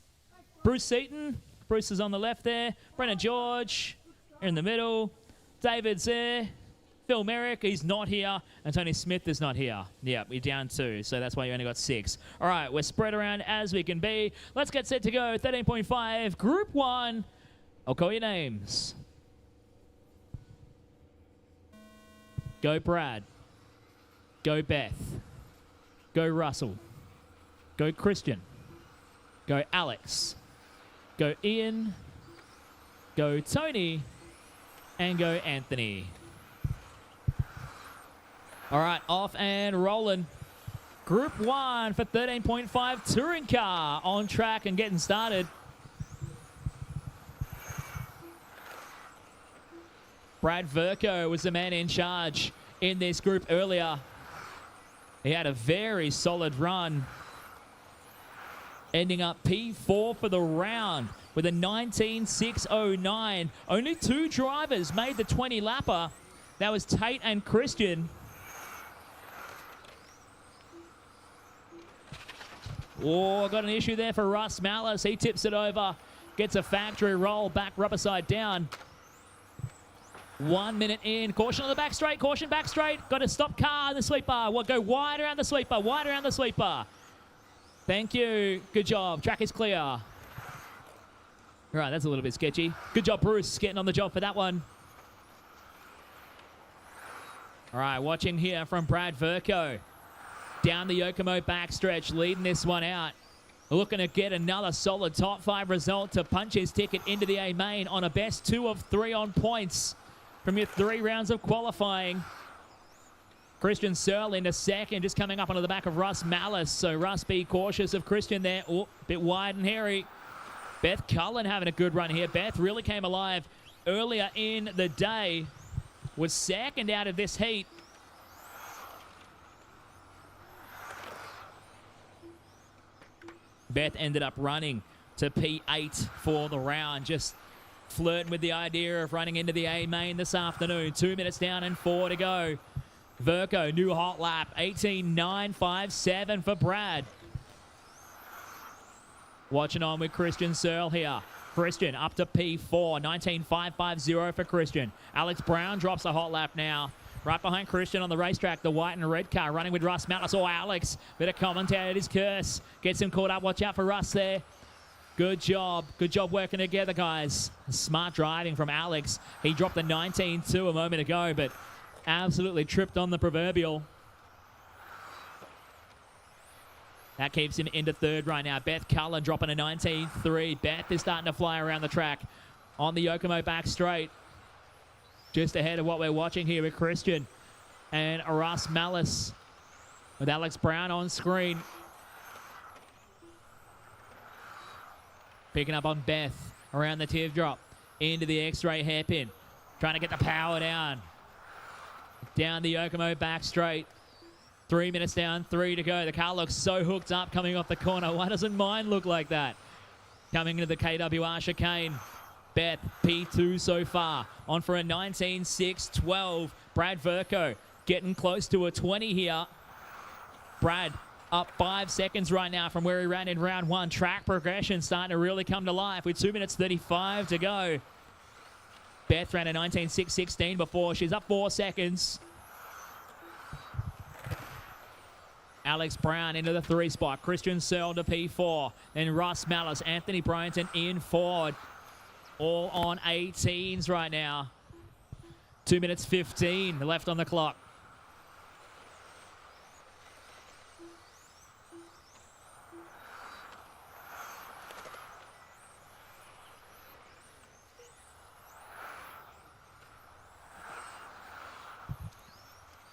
Bruce Seaton. Bruce is on the left there. Brennan George in the middle. David's there. Phil Merrick, he's not here. And Tony Smith is not here. Yep, we're down 2, so that's why you only got 6. All right, we're spread around as we can be. Let's get set to go. 13.5, Group 1. I'll call your names. Go Brad. Go Beth. Go Russell. Go Christian. Go Alex. Go Ian. Go Tony. And go Anthony. All right, off and rolling. Group 1 for 13.5 touring car on track and getting started. Brad Verco was the man in charge in this group earlier. He had a very solid run, ending up P4 for the round with a 19.609. Only 2 drivers made the 20-lapper. That was Tate and Christian. Oh, got an issue there for Russ Malice. He tips it over, gets a factory roll, back rubber side down. 1 minute in. Caution on the back straight. Caution back straight. Got to stop car in the sweeper. We'll go wide around the sweeper. Wide around the sweeper. Thank you. Good job. Track is clear. All right, that's a little bit sketchy. Good job, Bruce, getting on the job for that one. All right, watching here from Brad Verco. Down the Yokomo backstretch, leading this one out. Looking to get another solid top 5 result to punch his ticket into the A main on a best 2 of 3 on points from your 3 rounds of qualifying. Christian Searle into second, just coming up onto the back of Russ Malice. So Russ, be cautious of Christian there. Oh, bit wide and hairy. Beth Cullen having a good run here. Beth really came alive earlier in the day. Was second out of this heat. Beth ended up running to P8 for the round. Just flirting with the idea of running into the A main this afternoon. 2 minutes down and 4 to go. Verco, new hot lap. 18.957 for Brad. Watching on with Christian Searle here. Christian up to P4. 19.550 for Christian. Alex Brown drops a hot lap now. Right behind Christian on the racetrack, the white and red car running with Russ Malice. Oh, Alex, bit of commentary at his curse. Gets him caught up. Watch out for Russ there. Good job. Good job working together, guys. Smart driving from Alex. He dropped the 19.2 a moment ago, but absolutely tripped on the proverbial. That keeps him into third right now. Beth Cullen dropping a 19.3. Beth is starting to fly around the track on the Yokomo back straight. Just ahead of what we're watching here with Christian and Russ Malice with Alex Brown on screen. Picking up on Beth around the teardrop into the X-ray hairpin. Trying to get the power down. Down the Yokomo back straight. 3 minutes down, 3 to go. The car looks so hooked up coming off the corner. Why doesn't mine look like that? Coming into the KWR chicane. Beth, P2 so far. On for a 19.612. Brad Verco getting close to a 20 here. Brad up 5 seconds right now from where he ran in round 1. Track progression starting to really come to life with 2 minutes 35 to go. Beth ran a 19.616 before. She's up 4 seconds. Alex Brown into the 3 spot. Christian Searle to P4. Then Russ Malice, Anthony Bryantton in Ford. All on 18s right now. 2 minutes 15 left on the clock.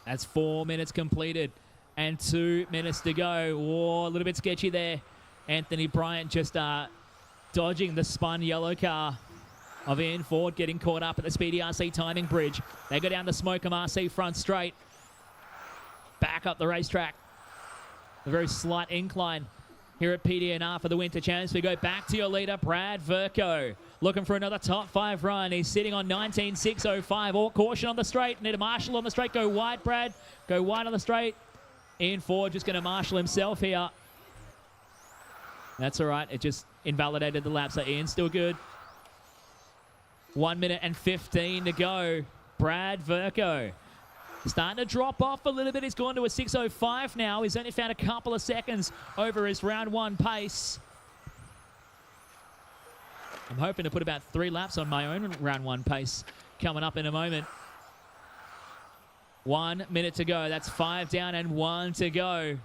That's 4 minutes completed and 2 minutes to go. Oh, a little bit sketchy there Anthony Bryant just dodging the spun yellow car of Ian Ford, getting caught up at the Speedy RC timing bridge. They go down the Smokem RC front straight. Back up the racetrack. A very slight incline here at PDNR for the Winter Champs. We go back to your leader, Brad Verco. Looking for another top 5 run. He's sitting on 19.605. All caution on the straight. Need a marshal on the straight. Go wide, Brad. Go wide on the straight. Ian Ford just going to marshal himself here. That's all right. It just invalidated the lap, so Ian's still good. 1 minute and 15 to go. Brad Verco starting to drop off a little bit. He's gone to a 6.05 now. He's only found a couple of seconds over his round 1 pace. I'm hoping to put about 3 laps on my own round 1 pace coming up in a moment. 1 minute to go. That's 5 down and 1 to go.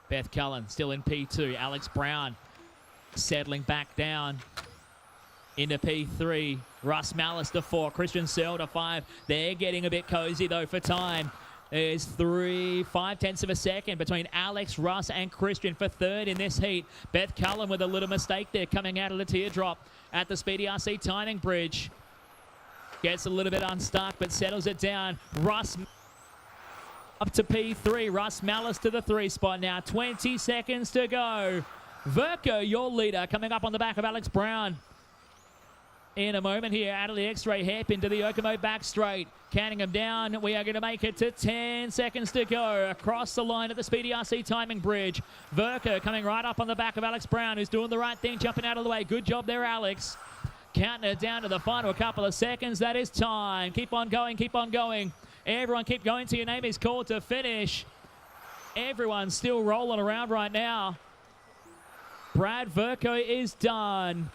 Beth Cullen still in P2. Alex Brown settling back down into P3. Russ Malice to 4. Christian Searle to 5. They're getting a bit cozy though for time. There's 5/10 of a second between Alex, Russ, and Christian for third in this heat. Beth Cullen with a little mistake there coming out of the teardrop at the Speedy RC timing bridge. Gets a little bit unstuck but settles it down. Russ up to P3. Russ Malice to the 3 spot now. 20 seconds to go. Verco, your leader, coming up on the back of Alex Brown. In a moment here, out of the X-ray hairpin to the Okomo back straight. Counting them down, we are going to make it to 10 seconds to go. Across the line at the Speedy RC timing bridge. Verco coming right up on the back of Alex Brown, who's doing the right thing, jumping out of the way. Good job there, Alex. Counting it down to the final couple of seconds. That is time. Keep on going, keep on going. Everyone keep going till your name is called to finish. Everyone's still rolling around right now. Brad Verco is done.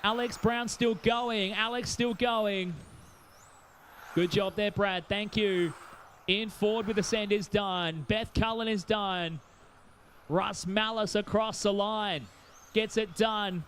Alex Brown still going. Alex still going. Good job there, Brad. Thank you. Ian Ford with the send is done. Beth Cullen is done. Russ Malice across the line. Gets it done.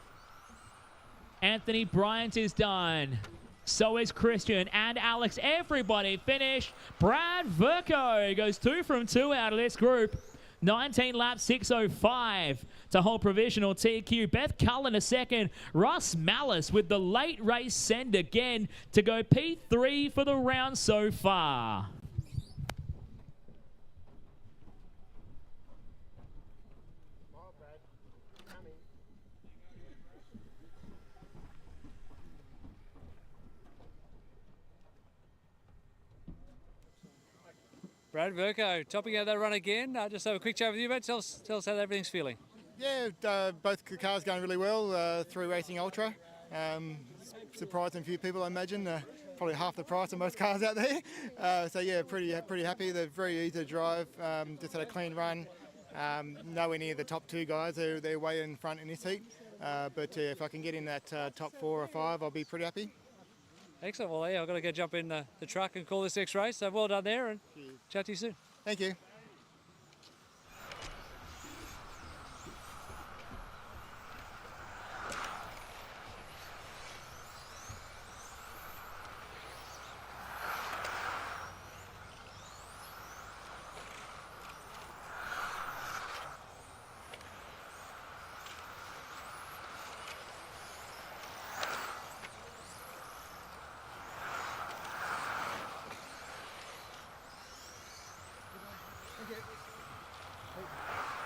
Anthony Bryant is done. So is Christian and Alex. Everybody finished. Brad Verco goes 2 from 2 out of this group. 19 laps, 6.05 to hold provisional TQ. Beth Cullen a second. Russ Malice with the late race send again to go P3 for the round so far. Brad Verco, topping out that run again. Just have a quick chat with you, mate. Tell us how everything's feeling. Yeah, both cars going really well through Racing Ultra. Surprising a few people, I imagine. Probably half the price of most cars out there. So yeah, pretty happy. They're very easy to drive. Just had a clean run. Nowhere near the top 2 guys. They're way in front in this heat. But if I can get in that top 4 or 5, I'll be pretty happy. Excellent. Well, yeah, I've got to go jump in the truck and call this next race. So well done there, and chat to you soon. Thank you.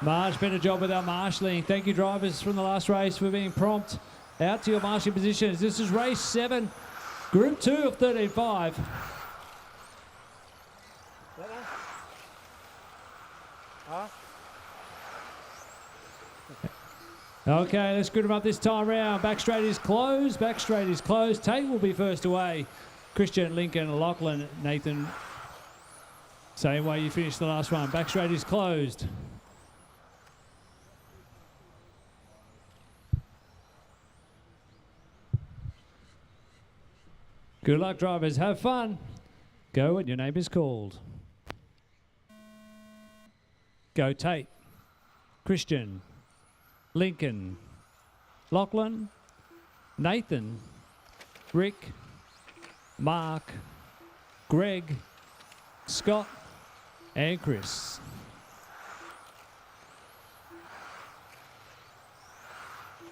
Marge, better job with our marshalling. Thank you, drivers, from the last race for being prompt. Out to your marshalling positions. This is race 7, Group 2 of 13.5. Okay, let's grid them up this time round. Back straight is closed. Back straight is closed. Tate will be first away. Christian, Lincoln, Lachlan, Nathan. Same way you finished the last one. Back straight is closed. Good luck, drivers. Have fun. Go when your name is called. Go Tate, Christian, Lincoln, Lachlan, Nathan, Rick, Mark, Greg, Scott, and Chris.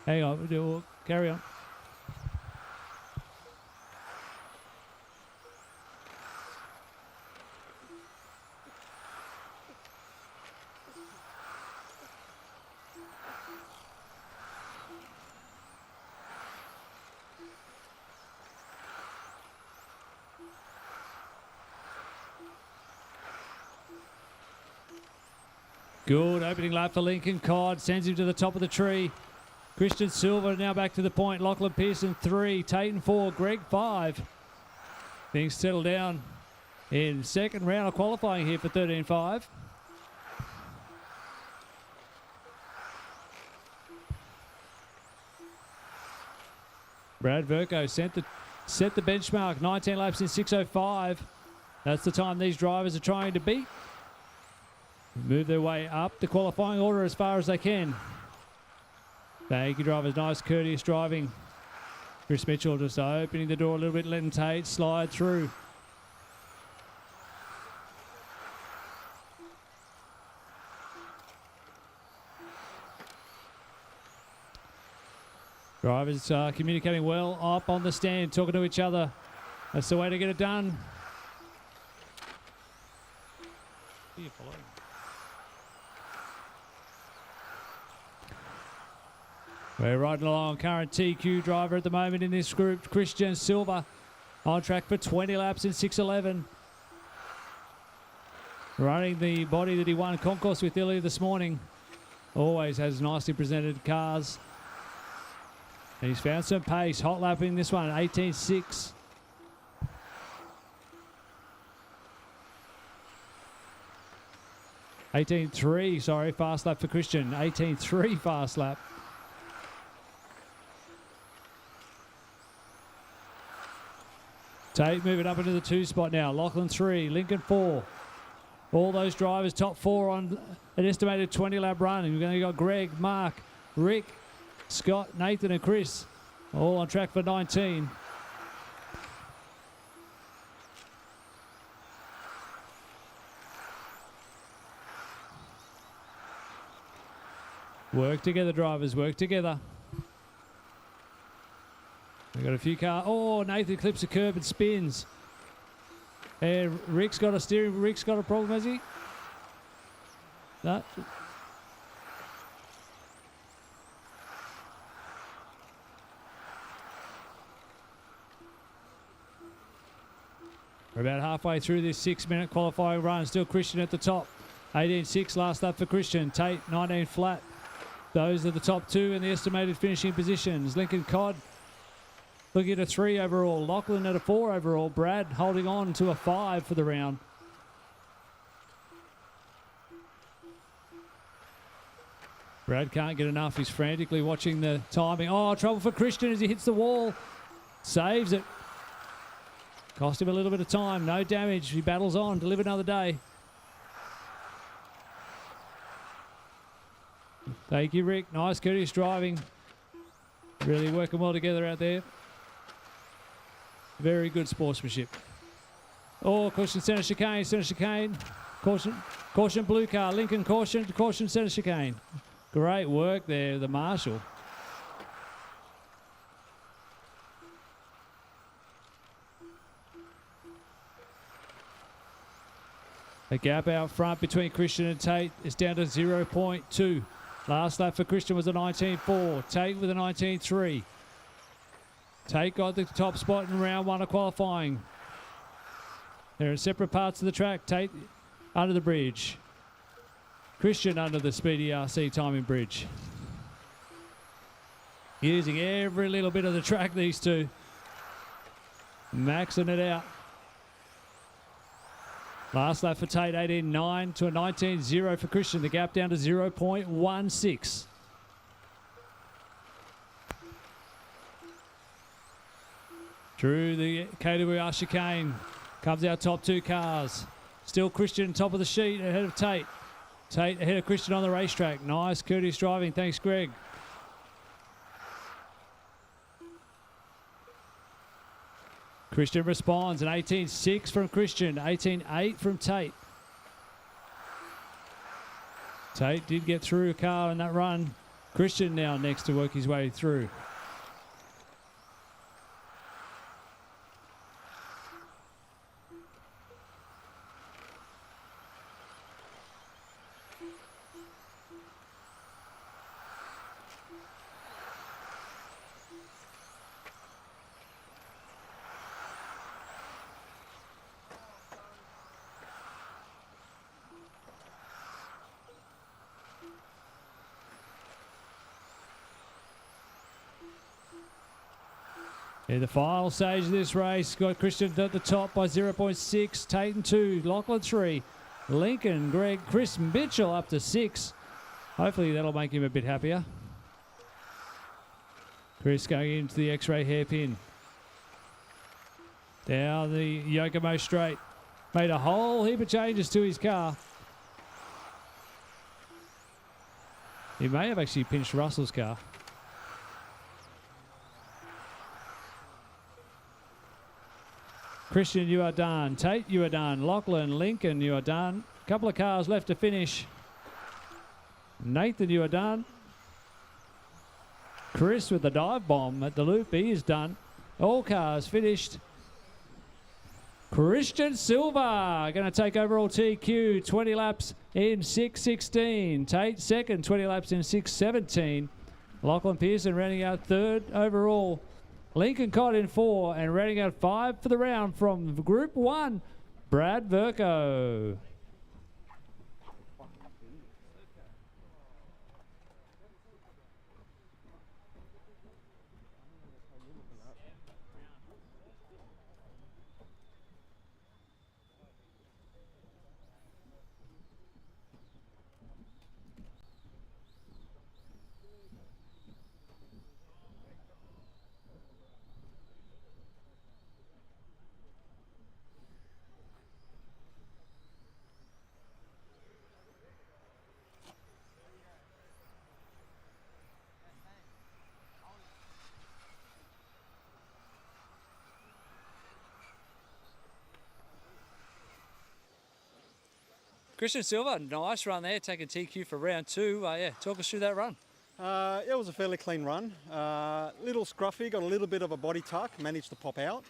Hang on, we'll carry on. Good opening lap for Lincoln Codd. Sends him to the top of the tree. Christian Silver now back to the point. Lachlan Pearson 3. Tatum 4. Greg 5. Things settle down in second round of qualifying here for 13.5. Brad Verco set the benchmark. 19 laps in 6:05. That's the time these drivers are trying to beat. Move their way up the qualifying order as far as they can. Thank you, drivers. Nice, courteous driving. Chris Mitchell just opening the door a little bit, letting Tate slide through. Drivers communicating well up on the stand, talking to each other. That's the way to get it done. We're riding along. Current TQ driver at the moment in this group, Christian Silver, on track for 20 laps in 6:11. Running the body that he won concourse with earlier this morning. Always has nicely presented cars. And he's found some pace. Hot lapping this one, 18.6. (18.3), sorry, fast lap for Christian. 18.3 fast lap. Tate moving up into the 2 spot now. Lachlan 3, Lincoln 4. All those drivers top 4 on an estimated 20 lap run. We've only got Greg, Mark, Rick, Scott, Nathan and Chris all on track for 19. Work together, drivers, work together. We've got a few cars. Oh, Nathan clips a curb and spins. And Rick's got a problem, has he? No. We're about halfway through this 6-minute qualifying run. Still Christian at the top. 18.6 last lap for Christian. Tate, 19 flat. Those are the top 2 in the estimated finishing positions. Lincoln Codd looking at a 3 overall. Lachlan at a 4 overall. Brad holding on to a 5 for the round. Brad can't get enough. He's frantically watching the timing. Oh, trouble for Christian as he hits the wall. Saves it. Cost him a little bit of time. No damage. He battles on to live another day. Thank you, Rick. Nice, courteous driving. Really working well together out there. Very good sportsmanship. Oh, caution, centre chicane. Caution, blue car. Lincoln, caution, centre chicane. Great work there, the marshal. The gap out front between Christian and Tate is down to 0.2. Last lap for Christian was a 19.4. Tate with a 19.3. Tate got the top spot in round 1 of qualifying. They're in separate parts of the track. Tate under the bridge. Christian under the Speedy RC timing bridge. Using every little bit of the track, these two. Maxing it out. Last lap for Tate, 18.9 to a 19.0 for Christian. The gap down to 0.16. Through the KWR chicane comes our top 2 cars. Still Christian top of the sheet ahead of Tate. Tate ahead of Christian on the racetrack. Nice, courteous driving. Thanks, Greg. Christian responds, an 18.6 from Christian, 18.8 from Tate. Tate did get through a car in that run. Christian now next to work his way through. In the final stage of this race, got Christian at the top by 0.6, Tatum 2, Lachlan 3, Lincoln, Greg, Chris Mitchell up to 6. Hopefully that'll make him a bit happier. Chris going into the X-ray hairpin. Down the Yokomo straight. Made a whole heap of changes to his car. He may have actually pinched Russell's car. Christian, you are done. Tate, you are done. Lachlan, Lincoln, you are done. Couple of cars left to finish. Nathan, you are done. Chris with the dive bomb at the loop, he is done. All cars finished. Christian Silva going to take overall TQ, 20 laps in 6:16. Tate second, 20 laps in 6:17. Lachlan Pearson rounding out third overall. Lincoln Cott in 4 and rounding out 5 for the round from Group 1, Brad Verco. Christian Silva, nice run there, taking TQ for round 2. Yeah, talk us through that run. It was a fairly clean run. Little scruffy, got a little bit of a body tuck, managed to pop out.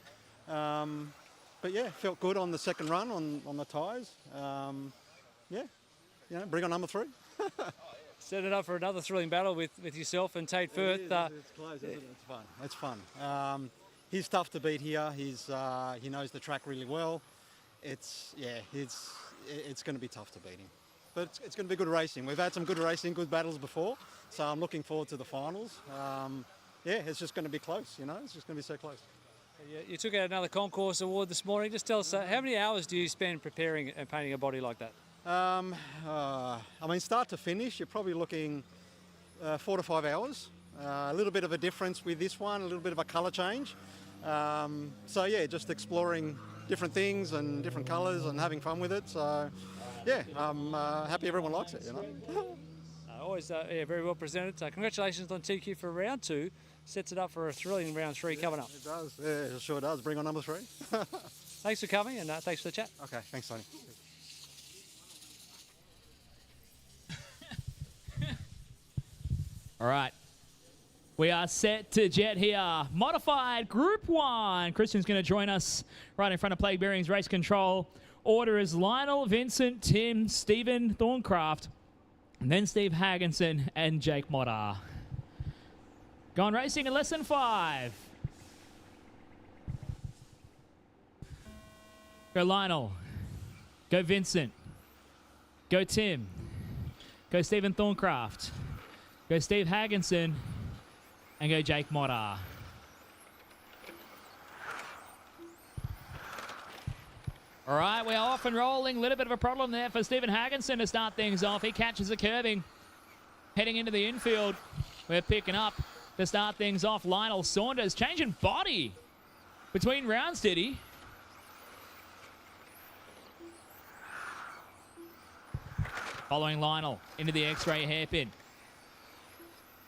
But yeah, felt good on the second run on the tyres. Yeah, you know, bring on number 3. Set it up for another thrilling battle with yourself and Tate Firth. It's close, isn't it? It's fun. It's fun. He's tough to beat here. He knows the track really well. It's going to be tough to beat him. But it's going to be good racing. We've had some good racing, good battles before, so I'm looking forward to the finals. Yeah, it's just going to be close, you know, it's just going to be so close. You took out another concourse award this morning. Just tell us, how many hours do you spend preparing and painting a body like that? I mean, start to finish, you're probably looking 4 to 5 hours. A little bit of a difference with this one, a little bit of a colour change. So yeah, just exploring different things and different colours and having fun with it. So yeah, I'm happy everyone likes it, you know. Always yeah, very well presented. Congratulations on TQ for round 2. Sets it up for a thrilling round 3 coming up. It does, yeah, it sure does. Bring on number 3. Thanks for coming and thanks for the chat. Okay, thanks, Tony. All right. We are set to jet here. Modified Group 1. Christian's going to join us right in front of Plague Bearings Race Control. Order is Lionel, Vincent, Tim, Stephen Thorncraft, and then Steve Hagginson and Jake Motter. Gone racing in less than 5. Go Lionel. Go Vincent. Go Tim. Go Stephen Thorncraft. Go Steve Hagginson. And go Jake Motter. All right, we're off and rolling. A little bit of a problem there for Stephen Hagginson to start things off. He catches the curving. Heading into the infield. We're picking up to start things off. Lionel Saunders changing body between rounds, did he? Following Lionel into the X-ray hairpin.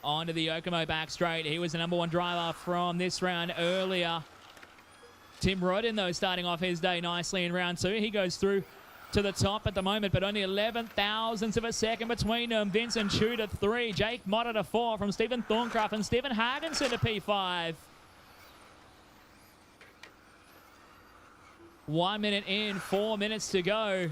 Onto the Yokomo back straight. He was the number 1 driver from this round earlier. Tim Rodden, though, starting off his day nicely in round 2. He goes through to the top at the moment, but only 11 thousandths of a second between them. Vincent Chu to 3, Jake Motter to 4 from Stephen Thorncraft, and Stephen Hagenson to P5. 1 minute in, 4 minutes to go.